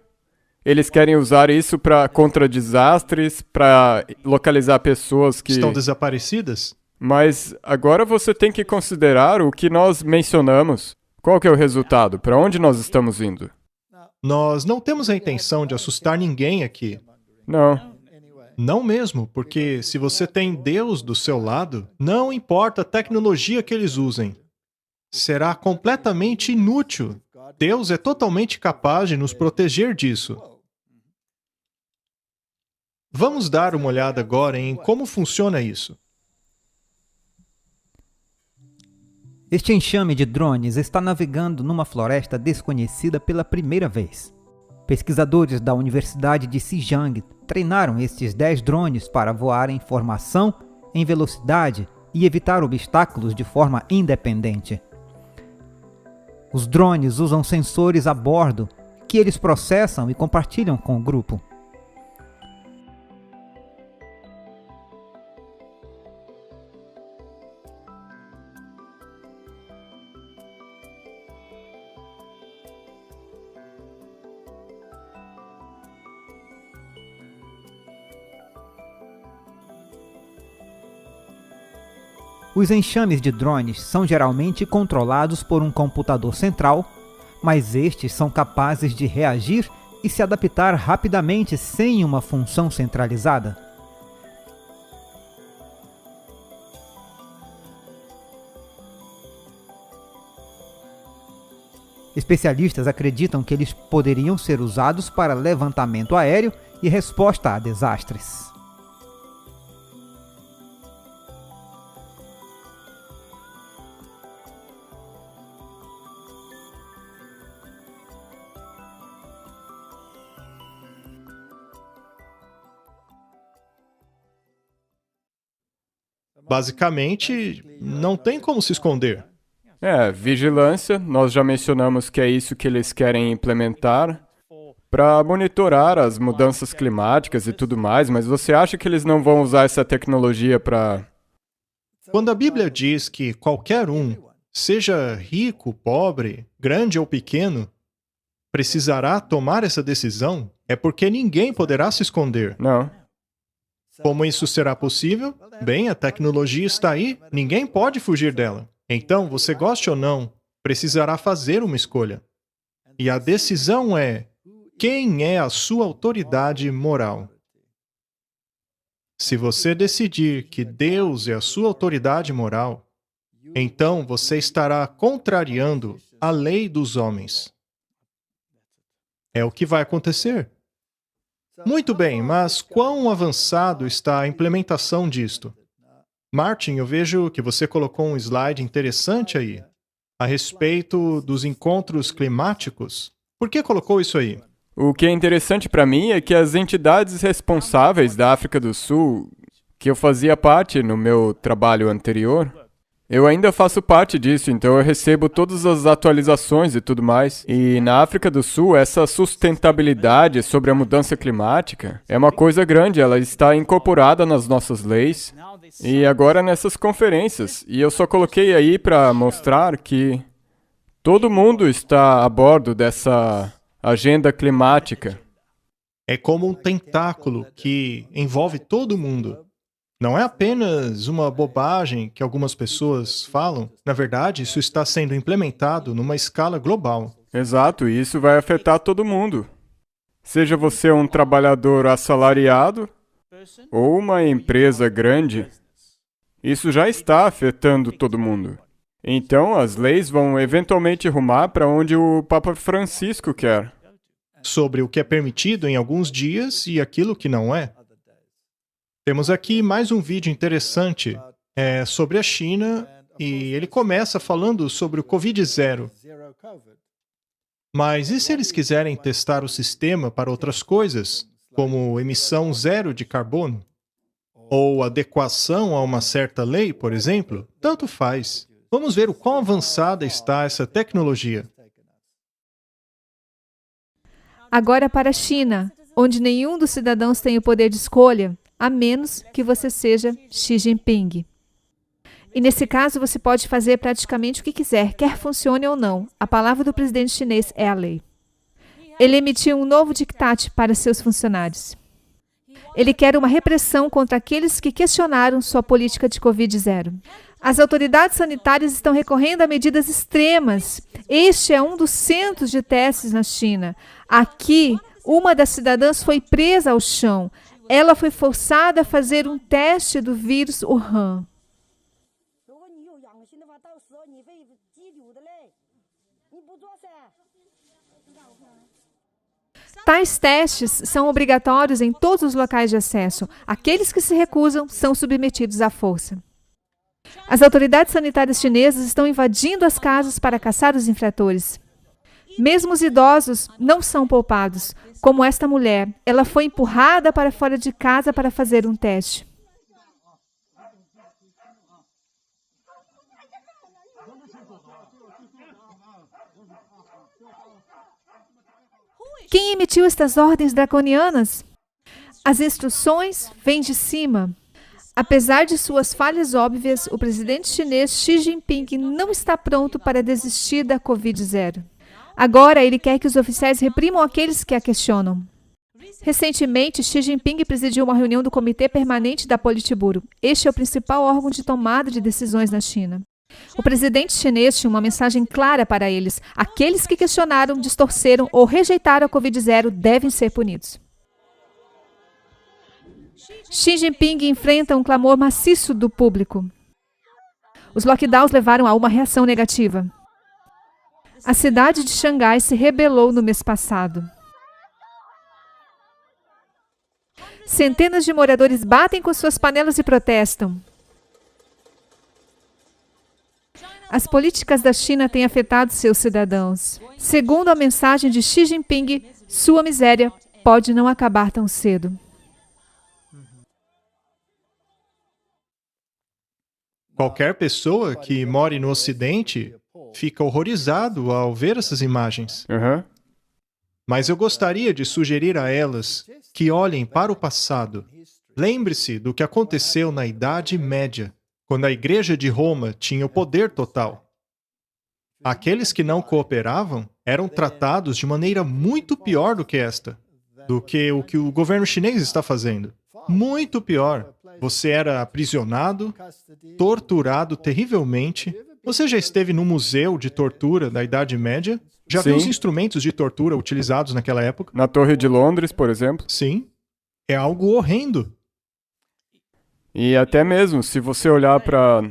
Eles querem usar isso contra desastres, para localizar pessoas que estão desaparecidas. Mas agora você tem que considerar o que nós mencionamos. Qual que é o resultado? Para onde nós estamos indo? Nós não temos a intenção de assustar ninguém aqui. Não. Não mesmo, porque se você tem Deus do seu lado, não importa a tecnologia que eles usem. Será completamente inútil. Deus é totalmente capaz de nos proteger disso. Vamos dar uma olhada agora em como funciona isso. Este enxame de drones está navegando numa floresta desconhecida pela primeira vez. Pesquisadores da Universidade de Zhejiang treinaram estes 10 drones para voar em formação, em velocidade e evitar obstáculos de forma independente. Os drones usam sensores a bordo que eles processam e compartilham com o grupo. Os enxames de drones são geralmente controlados por um computador central, mas estes são capazes de reagir e se adaptar rapidamente sem uma função centralizada. Especialistas acreditam que eles poderiam ser usados para levantamento aéreo e resposta a desastres. Basicamente, não tem como se esconder. Vigilância, nós já mencionamos que é isso que eles querem implementar para monitorar as mudanças climáticas e tudo mais, mas você acha que eles não vão usar essa tecnologia para... Quando a Bíblia diz que qualquer um, seja rico, pobre, grande ou pequeno, precisará tomar essa decisão, é porque ninguém poderá se esconder. Não. Como isso será possível? Bem, a tecnologia está aí, ninguém pode fugir dela. Então, você goste ou não, precisará fazer uma escolha. E a decisão é: quem é a sua autoridade moral? Se você decidir que Deus é a sua autoridade moral, então você estará contrariando a lei dos homens. É o que vai acontecer. Muito bem, mas quão avançado está a implementação disto? Martin, eu vejo que você colocou um slide interessante aí, a respeito dos encontros climáticos. Por que colocou isso aí? O que é interessante para mim é que as entidades responsáveis da África do Sul, que eu fazia parte no meu trabalho anterior, Eu ainda faço parte disso, então eu recebo todas as atualizações e tudo mais. E na África do Sul, essa sustentabilidade sobre a mudança climática é uma coisa grande, ela está incorporada nas nossas leis e agora nessas conferências. E eu só coloquei aí para mostrar que todo mundo está a bordo dessa agenda climática. É como um tentáculo que envolve todo mundo. Não é apenas uma bobagem que algumas pessoas falam. Na verdade, isso está sendo implementado numa escala global. Exato, e isso vai afetar todo mundo. Seja você um trabalhador assalariado ou uma empresa grande, isso já está afetando todo mundo. Então, as leis vão eventualmente rumar para onde o Papa Francisco quer. Sobre o que é permitido em alguns dias e aquilo que não é. Temos aqui mais um vídeo interessante sobre a China e ele começa falando sobre o Covid-0. Mas e se eles quiserem testar o sistema para outras coisas, como emissão zero de carbono? Ou adequação a uma certa lei, por exemplo? Tanto faz. Vamos ver o quão avançada está essa tecnologia. Agora para a China, onde nenhum dos cidadãos tem o poder de escolha, a menos que você seja Xi Jinping. E nesse caso, você pode fazer praticamente o que quiser, quer funcione ou não. A palavra do presidente chinês é a lei. Ele emitiu um novo diktat para seus funcionários. Ele quer uma repressão contra aqueles que questionaram sua política de Covid-0. As autoridades sanitárias estão recorrendo a medidas extremas. Este é um dos centros de testes na China. Aqui, uma das cidadãs foi presa ao chão. Ela foi forçada a fazer um teste do vírus Wuhan. Tais testes são obrigatórios em todos os locais de acesso. Aqueles que se recusam são submetidos à força. As autoridades sanitárias chinesas estão invadindo as casas para caçar os infratores. Mesmo os idosos não são poupados, como esta mulher. Ela foi empurrada para fora de casa para fazer um teste. Quem emitiu estas ordens draconianas? As instruções vêm de cima. Apesar de suas falhas óbvias, o presidente chinês Xi Jinping não está pronto para desistir da Covid-0. Agora, ele quer que os oficiais reprimam aqueles que a questionam. Recentemente, Xi Jinping presidiu uma reunião do Comitê Permanente da Politburo. Este é o principal órgão de tomada de decisões na China. O presidente chinês tinha uma mensagem clara para eles. Aqueles que questionaram, distorceram ou rejeitaram a Covid-0 devem ser punidos. Xi Jinping enfrenta um clamor maciço do público. Os lockdowns levaram a uma reação negativa. A cidade de Xangai se rebelou no mês passado. Centenas de moradores batem com suas panelas e protestam. As políticas da China têm afetado seus cidadãos. Segundo a mensagem de Xi Jinping, sua miséria pode não acabar tão cedo. Qualquer pessoa que more no Ocidente fica horrorizado ao ver essas imagens. Mas eu gostaria de sugerir a elas que olhem para o passado. Lembre-se do que aconteceu na Idade Média, quando a Igreja de Roma tinha o poder total. Aqueles que não cooperavam eram tratados de maneira muito pior do que esta, do que o governo chinês está fazendo. Muito pior. Você era aprisionado, torturado terrivelmente. Você já esteve no museu de tortura da Idade Média? Já viu os instrumentos de tortura utilizados naquela época? Na Torre de Londres, por exemplo. Sim. É algo horrendo. E até mesmo, se você olhar para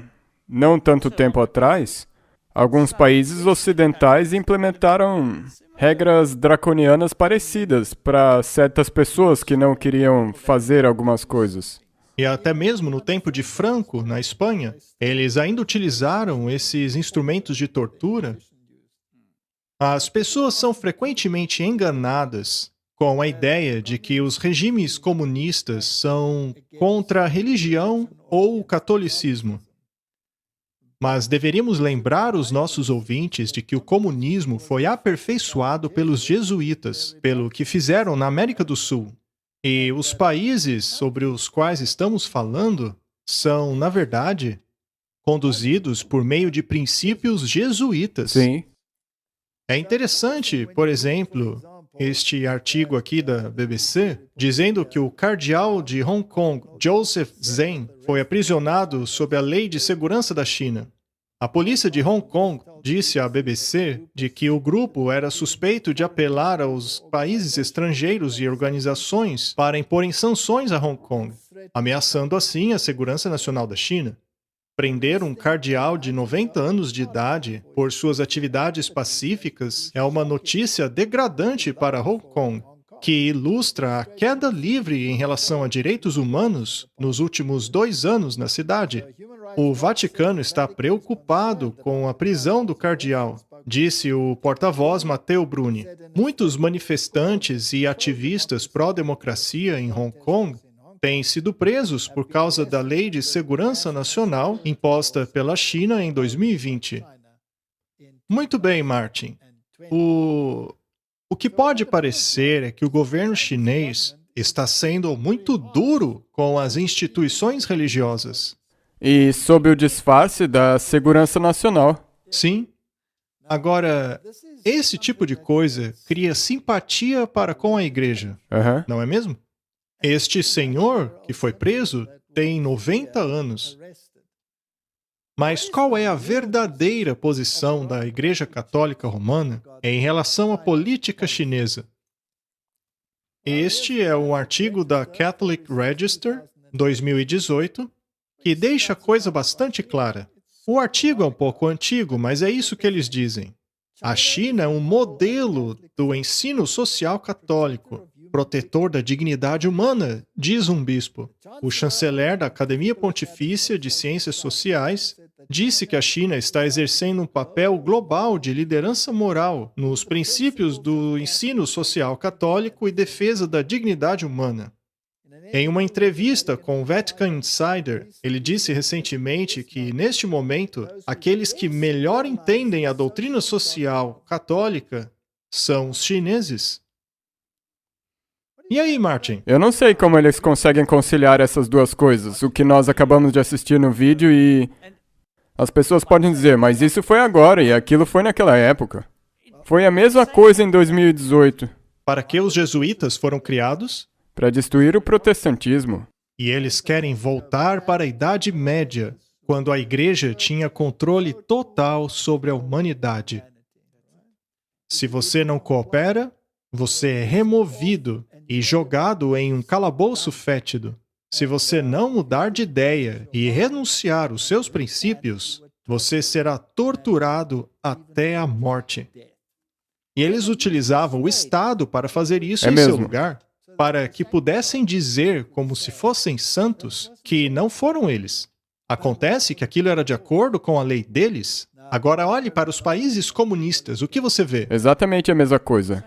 não tanto tempo atrás, alguns países ocidentais implementaram regras draconianas parecidas para certas pessoas que não queriam fazer algumas coisas. E até mesmo no tempo de Franco, na Espanha, eles ainda utilizaram esses instrumentos de tortura. As pessoas são frequentemente enganadas com a ideia de que os regimes comunistas são contra a religião ou o catolicismo. Mas deveríamos lembrar os nossos ouvintes de que o comunismo foi aperfeiçoado pelos jesuítas, pelo que fizeram na América do Sul. E os países sobre os quais estamos falando são, na verdade, conduzidos por meio de princípios jesuítas. Sim. É interessante, por exemplo, este artigo aqui da BBC, dizendo que o cardeal de Hong Kong, Joseph Zeng, foi aprisionado sob a Lei de Segurança da China. A polícia de Hong Kong disse à BBC de que o grupo era suspeito de apelar aos países estrangeiros e organizações para imporem sanções a Hong Kong, ameaçando assim a segurança nacional da China. Prender um cardeal de 90 anos de idade por suas atividades pacíficas é uma notícia degradante para Hong Kong, que ilustra a queda livre em relação a direitos humanos nos últimos 2 anos na cidade. O Vaticano está preocupado com a prisão do cardeal, disse o porta-voz Matteo Bruni. Muitos manifestantes e ativistas pró-democracia em Hong Kong têm sido presos por causa da Lei de Segurança Nacional imposta pela China em 2020. Muito bem, Martin. O que pode parecer é que o governo chinês está sendo muito duro com as instituições religiosas. E sob o disfarce da segurança nacional. Sim. Agora, esse tipo de coisa cria simpatia para com a igreja, não é mesmo? Este senhor que foi preso tem 90 anos. Mas qual é a verdadeira posição da Igreja Católica Romana em relação à política chinesa? Este é um artigo da Catholic Register, 2018, que deixa a coisa bastante clara. O artigo é um pouco antigo, mas é isso que eles dizem. A China é um modelo do ensino social católico, protetor da dignidade humana, diz um bispo. O chanceler da Academia Pontifícia de Ciências Sociais disse que a China está exercendo um papel global de liderança moral nos princípios do ensino social católico e defesa da dignidade humana. Em uma entrevista com o Vatican Insider, ele disse recentemente que, neste momento, aqueles que melhor entendem a doutrina social católica são os chineses. E aí, Martin? Eu não sei como eles conseguem conciliar essas duas coisas, o que nós acabamos de assistir no vídeo e... As pessoas podem dizer, mas isso foi agora e aquilo foi naquela época. Foi a mesma coisa em 2018. Para que os jesuítas foram criados? Para destruir o protestantismo. E eles querem voltar para a Idade Média, quando a igreja tinha controle total sobre a humanidade. Se você não coopera, você é removido e jogado em um calabouço fétido. Se você não mudar de ideia e renunciar aos seus princípios, você será torturado até a morte. E eles utilizavam o Estado para fazer isso em seu lugar, para que pudessem dizer, como se fossem santos, que não foram eles. Acontece que aquilo era de acordo com a lei deles. Agora olhe para os países comunistas, o que você vê? Exatamente a mesma coisa.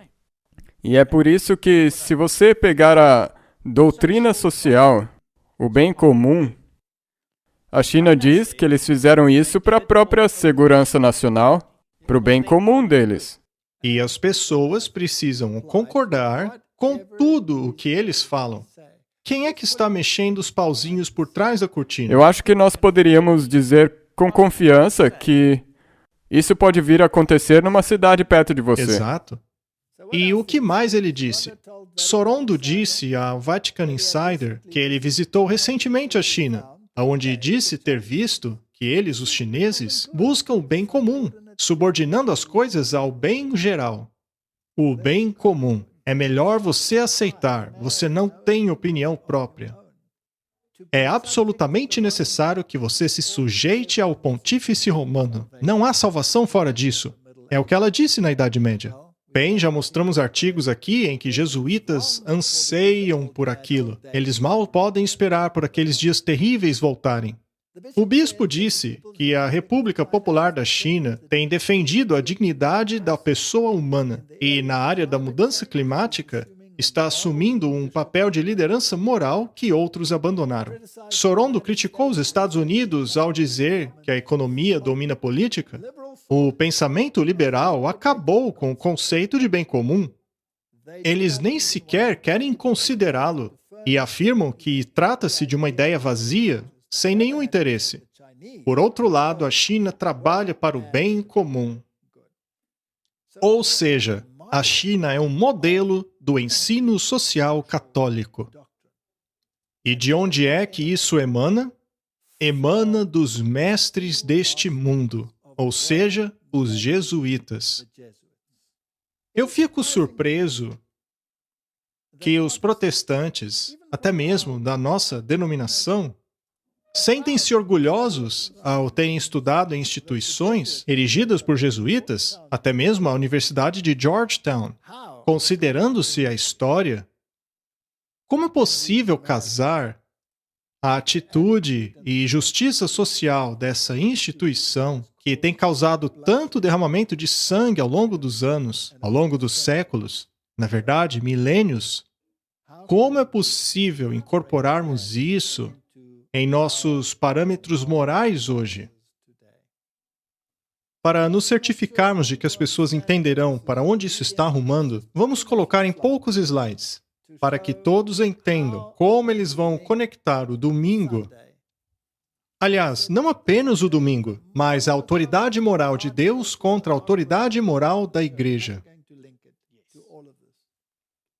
E é por isso que, se você pegar a doutrina social, o bem comum, a China diz que eles fizeram isso para a própria segurança nacional, para o bem comum deles. E as pessoas precisam concordar com tudo o que eles falam. Quem é que está mexendo os pauzinhos por trás da cortina? Eu acho que nós poderíamos dizer com confiança que isso pode vir a acontecer numa cidade perto de você. Exato. E o que mais ele disse? Sorondo disse ao Vatican Insider que ele visitou recentemente a China, onde disse ter visto que eles, os chineses, buscam o bem comum, subordinando as coisas ao bem geral. O bem comum. É melhor você aceitar, você não tem opinião própria. É absolutamente necessário que você se sujeite ao Pontífice Romano. Não há salvação fora disso. É o que ela disse na Idade Média. Bem, já mostramos artigos aqui em que jesuítas anseiam por aquilo. Eles mal podem esperar por aqueles dias terríveis voltarem. O bispo disse que a República Popular da China tem defendido a dignidade da pessoa humana e, na área da mudança climática, está assumindo um papel de liderança moral que outros abandonaram. Sorondo criticou os Estados Unidos ao dizer que a economia domina a política. O pensamento liberal acabou com o conceito de bem comum. Eles nem sequer querem considerá-lo e afirmam que trata-se de uma ideia vazia, sem nenhum interesse. Por outro lado, a China trabalha para o bem comum. Ou seja, a China é um modelo do ensino social católico. E de onde é que isso emana? Emana dos mestres deste mundo, ou seja, os jesuítas. Eu fico surpreso que os protestantes, até mesmo da nossa denominação, sentem-se orgulhosos ao terem estudado em instituições erigidas por jesuítas, até mesmo a Universidade de Georgetown, considerando-se a história. Como é possível casar a atitude e justiça social dessa instituição, que tem causado tanto derramamento de sangue ao longo dos anos, ao longo dos séculos, na verdade, milênios? Como é possível incorporarmos isso em nossos parâmetros morais hoje? Para nos certificarmos de que as pessoas entenderão para onde isso está arrumando, vamos colocar em poucos slides, para que todos entendam como eles vão conectar o domingo. Aliás, não apenas o domingo, mas a autoridade moral de Deus contra a autoridade moral da Igreja.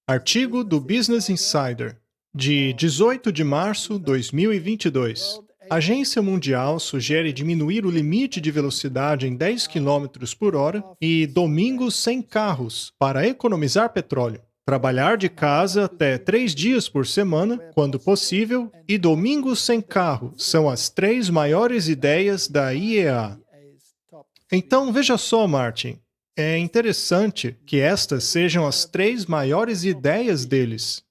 Artigo do Business Insider, de 18 de março de 2022. A Agência Mundial sugere diminuir o limite de velocidade em 10 km por hora e domingos sem carros para economizar petróleo. Trabalhar de casa até 3 dias por semana, quando possível, e domingos sem carro são as 3 maiores ideias da IEA. Então, veja só, Martin. É interessante que estas sejam as 3 maiores ideias deles.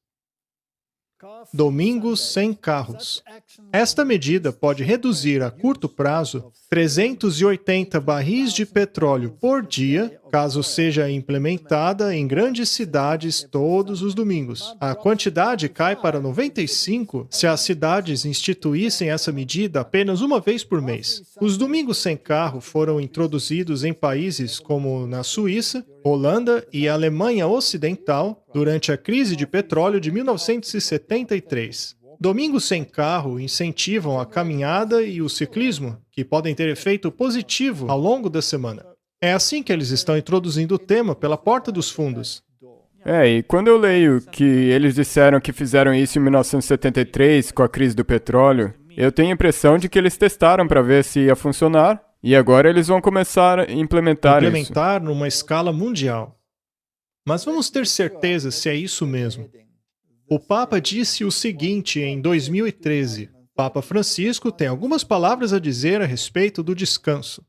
Domingos sem carros. Esta medida pode reduzir a curto prazo 380 barris de petróleo por dia, caso seja implementada em grandes cidades todos os domingos. A quantidade cai para 95 se as cidades instituíssem essa medida apenas uma vez por mês. Os domingos sem carro foram introduzidos em países como na Suíça, Holanda e Alemanha Ocidental durante a crise de petróleo de 1973. Domingos sem carro incentivam a caminhada e o ciclismo, que podem ter efeito positivo ao longo da semana. É assim que eles estão introduzindo o tema pela porta dos fundos. E quando eu leio que eles disseram que fizeram isso em 1973 com a crise do petróleo, eu tenho a impressão de que eles testaram para ver se ia funcionar e agora eles vão começar a implementar isso. Numa escala mundial. Mas vamos ter certeza se é isso mesmo. O Papa disse o seguinte em 2013. Papa Francisco tem algumas palavras a dizer a respeito do descanso.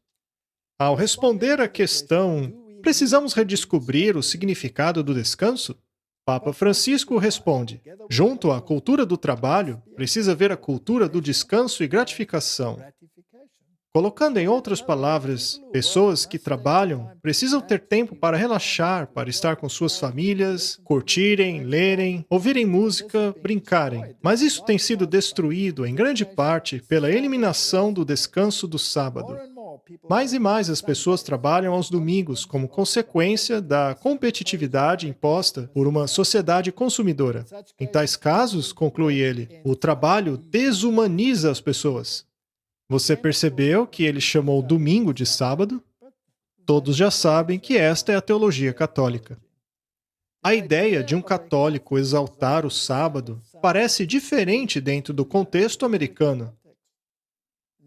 Ao responder à questão, precisamos redescobrir o significado do descanso? Papa Francisco responde, junto à cultura do trabalho, precisa haver a cultura do descanso e gratificação. Colocando em outras palavras, pessoas que trabalham precisam ter tempo para relaxar, para estar com suas famílias, curtirem, lerem, ouvirem música, brincarem. Mas isso tem sido destruído, em grande parte, pela eliminação do descanso do sábado. Mais e mais as pessoas trabalham aos domingos como consequência da competitividade imposta por uma sociedade consumidora. Em tais casos, conclui ele, o trabalho desumaniza as pessoas. Você percebeu que ele chamou domingo de sábado? Todos já sabem que esta é a teologia católica. A ideia de um católico exaltar o sábado parece diferente dentro do contexto americano.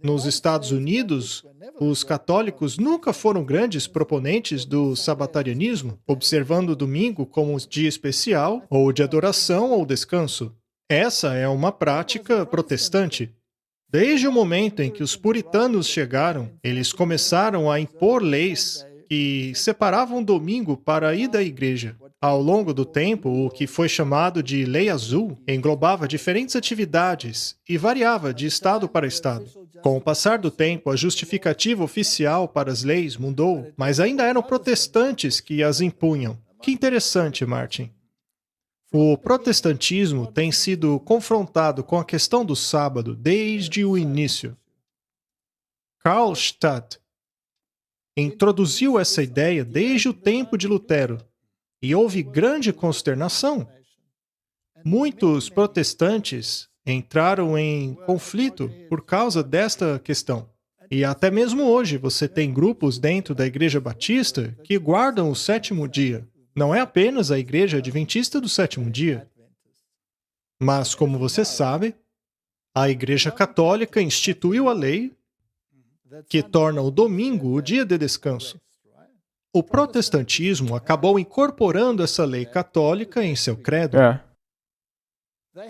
Nos Estados Unidos, os católicos nunca foram grandes proponentes do sabatarianismo, observando o domingo como um dia especial, ou de adoração ou descanso. Essa é uma prática protestante. Desde o momento em que os puritanos chegaram, eles começaram a impor leis que separavam o domingo para ir à igreja. Ao longo do tempo, o que foi chamado de Lei Azul englobava diferentes atividades e variava de estado para estado. Com o passar do tempo, a justificativa oficial para as leis mudou, mas ainda eram protestantes que as impunham. Que interessante, Martin. O protestantismo tem sido confrontado com a questão do sábado desde o início. Karlstadt introduziu essa ideia desde o tempo de Lutero e houve grande consternação. Muitos protestantes entraram em conflito por causa desta questão. E até mesmo hoje você tem grupos dentro da Igreja Batista que guardam o sétimo dia. Não é apenas a Igreja Adventista do sétimo dia. Mas, como você sabe, a Igreja Católica instituiu a lei que torna o domingo o dia de descanso. O protestantismo acabou incorporando essa lei católica em seu credo.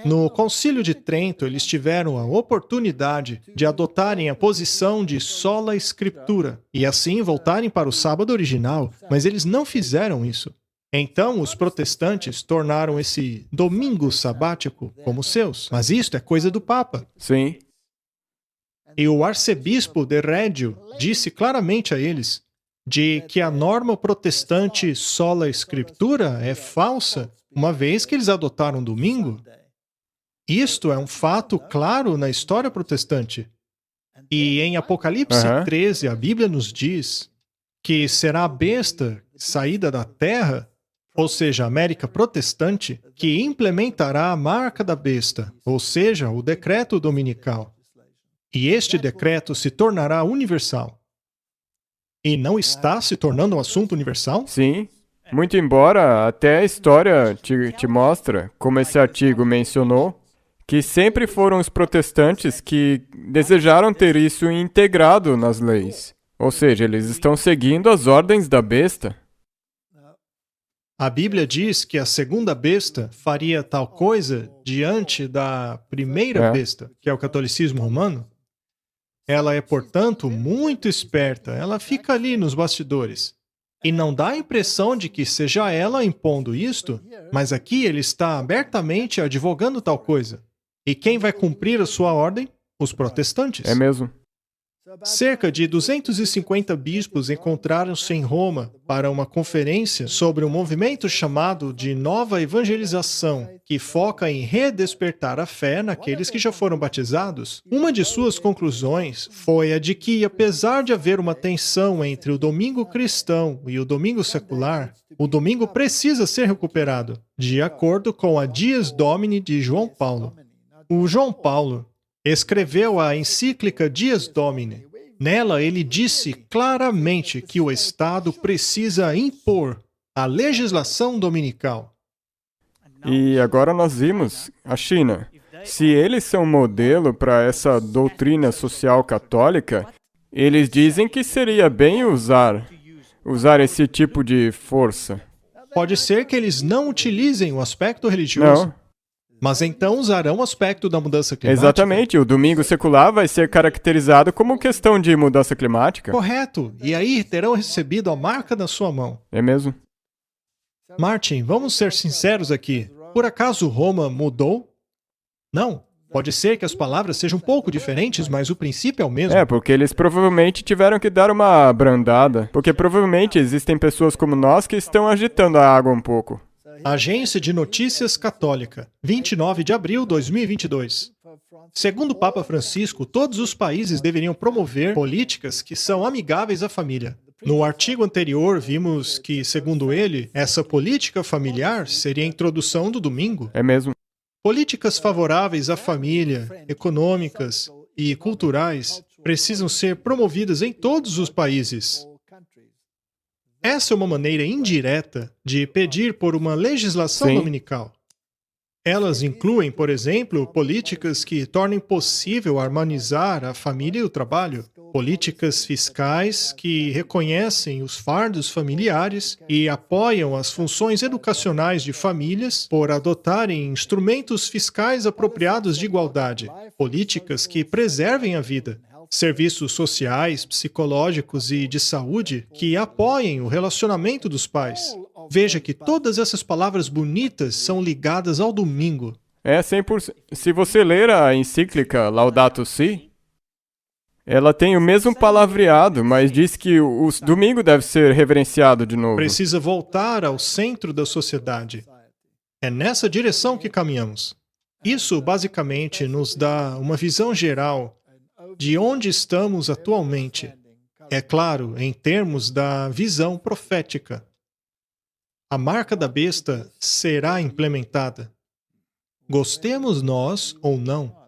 No Concílio de Trento, eles tiveram a oportunidade de adotarem a posição de sola escritura e assim voltarem para o sábado original, mas eles não fizeram isso. Então, os protestantes tornaram esse domingo sabático como seus. Mas isto é coisa do Papa. Sim. E o arcebispo de Reggio disse claramente a eles de que a norma protestante sola escritura é falsa, uma vez que eles adotaram domingo. Isto é um fato claro na história protestante. E em Apocalipse 13, a Bíblia nos diz que será a besta saída da terra, ou seja, a América protestante, que implementará a marca da besta, ou seja, o decreto dominical. E este decreto se tornará universal. E não está se tornando um assunto universal? Sim. Muito embora até a história te mostra, como esse artigo mencionou, que sempre foram os protestantes que desejaram ter isso integrado nas leis. Ou seja, eles estão seguindo as ordens da besta. A Bíblia diz que a segunda besta faria tal coisa diante da primeira besta, que é o catolicismo romano. Ela é, portanto, muito esperta. Ela fica ali nos bastidores. E não dá a impressão de que seja ela impondo isto, mas aqui ele está abertamente advogando tal coisa. E quem vai cumprir a sua ordem? Os protestantes. É mesmo. Cerca de 250 bispos encontraram-se em Roma para uma conferência sobre um movimento chamado de Nova Evangelização, que foca em redespertar a fé naqueles que já foram batizados. Uma de suas conclusões foi a de que, apesar de haver uma tensão entre o domingo cristão e o domingo secular, o domingo precisa ser recuperado, de acordo com a Dies Domini de João Paulo. O João Paulo escreveu a encíclica Dies Domini. Nela, ele disse claramente que o Estado precisa impor a legislação dominical. E agora nós vimos a China. Se eles são modelo para essa doutrina social católica, eles dizem que seria bem usar esse tipo de força. Pode ser que eles não utilizem o aspecto religioso. Não. Mas então usarão o aspecto da mudança climática? Exatamente, o domingo secular vai ser caracterizado como questão de mudança climática. Correto, e aí terão recebido a marca na sua mão. É mesmo? Martin, vamos ser sinceros aqui. Por acaso Roma mudou? Não. Pode ser que as palavras sejam um pouco diferentes, mas o princípio é o mesmo. É, porque eles provavelmente tiveram que dar uma abrandada. Porque provavelmente existem pessoas como nós que estão agitando a água um pouco. Agência de Notícias Católica, 29 de abril de 2022. Segundo o Papa Francisco, todos os países deveriam promover políticas que são amigáveis à família. No artigo anterior, vimos que, segundo ele, essa política familiar seria a introdução do domingo. É mesmo? Políticas favoráveis à família, econômicas e culturais, precisam ser promovidas em todos os países. Essa é uma maneira indireta de pedir por uma legislação dominical. Elas incluem, por exemplo, políticas que tornem possível harmonizar a família e o trabalho, políticas fiscais que reconhecem os fardos familiares e apoiam as funções educacionais de famílias por adotarem instrumentos fiscais apropriados de igualdade, políticas que preservem a vida, serviços sociais, psicológicos e de saúde que apoiem o relacionamento dos pais. Veja que todas essas palavras bonitas são ligadas ao domingo. É 100%. Se você ler a encíclica Laudato Si, ela tem o mesmo palavreado, mas diz que o domingo deve ser reverenciado de novo. Precisa voltar ao centro da sociedade. É nessa direção que caminhamos. Isso basicamente nos dá uma visão geral de onde estamos atualmente. É claro, em termos da visão profética. A marca da besta será implementada. Gostemos nós ou não,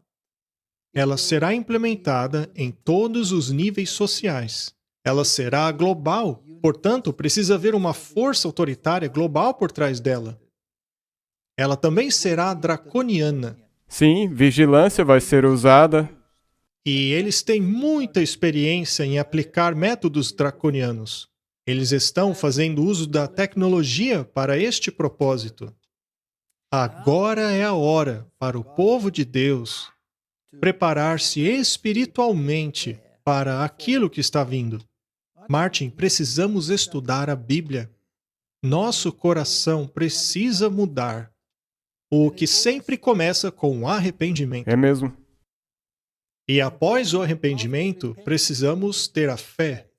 ela será implementada em todos os níveis sociais. Ela será global, portanto, precisa haver uma força autoritária global por trás dela. Ela também será draconiana. Sim, vigilância vai ser usada. E eles têm muita experiência em aplicar métodos draconianos. Eles estão fazendo uso da tecnologia para este propósito. Agora é a hora para o povo de Deus preparar-se espiritualmente para aquilo que está vindo. Martin, precisamos estudar a Bíblia. Nosso coração precisa mudar. O que sempre começa com o arrependimento. É mesmo. E após o arrependimento, precisamos ter a fé.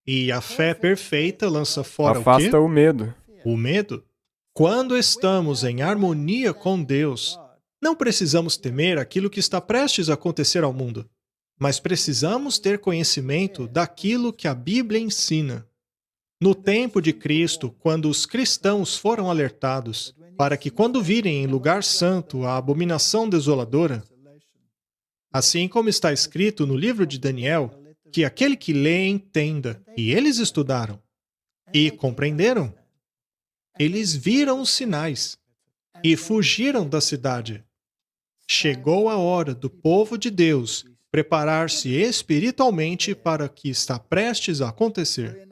E a fé perfeita lança fora Afasta o o medo. quê? O medo. Quando estamos em harmonia com Deus, não precisamos temer aquilo que está prestes a acontecer ao mundo, mas precisamos ter conhecimento daquilo que a Bíblia ensina. No tempo de Cristo, quando os cristãos foram alertados para que, quando virem em lugar santo a abominação desoladora, assim como está escrito no livro de Daniel, que aquele que lê entenda, e eles estudaram e compreenderam. Eles viram os sinais e fugiram da cidade. Chegou a hora do povo de Deus preparar-se espiritualmente para o que está prestes a acontecer.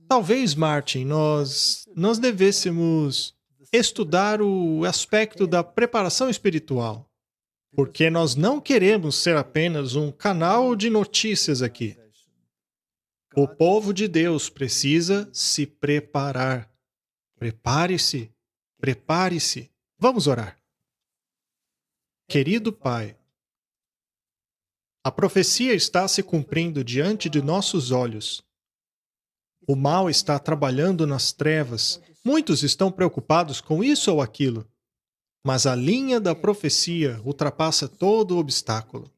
Talvez, Martin, nós devêssemos estudar o aspecto da preparação espiritual, porque nós não queremos ser apenas um canal de notícias aqui. O povo de Deus precisa se preparar. Prepare-se, prepare-se. Vamos orar. Querido Pai, a profecia está se cumprindo diante de nossos olhos. O mal está trabalhando nas trevas. Muitos estão preocupados com isso ou aquilo. Mas a linha da profecia ultrapassa todo obstáculo.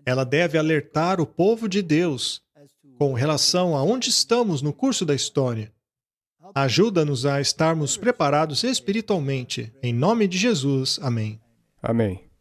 Ela deve alertar o povo de Deus com relação a onde estamos no curso da história. Ajuda-nos a estarmos preparados espiritualmente. Em nome de Jesus. Amém. Amém.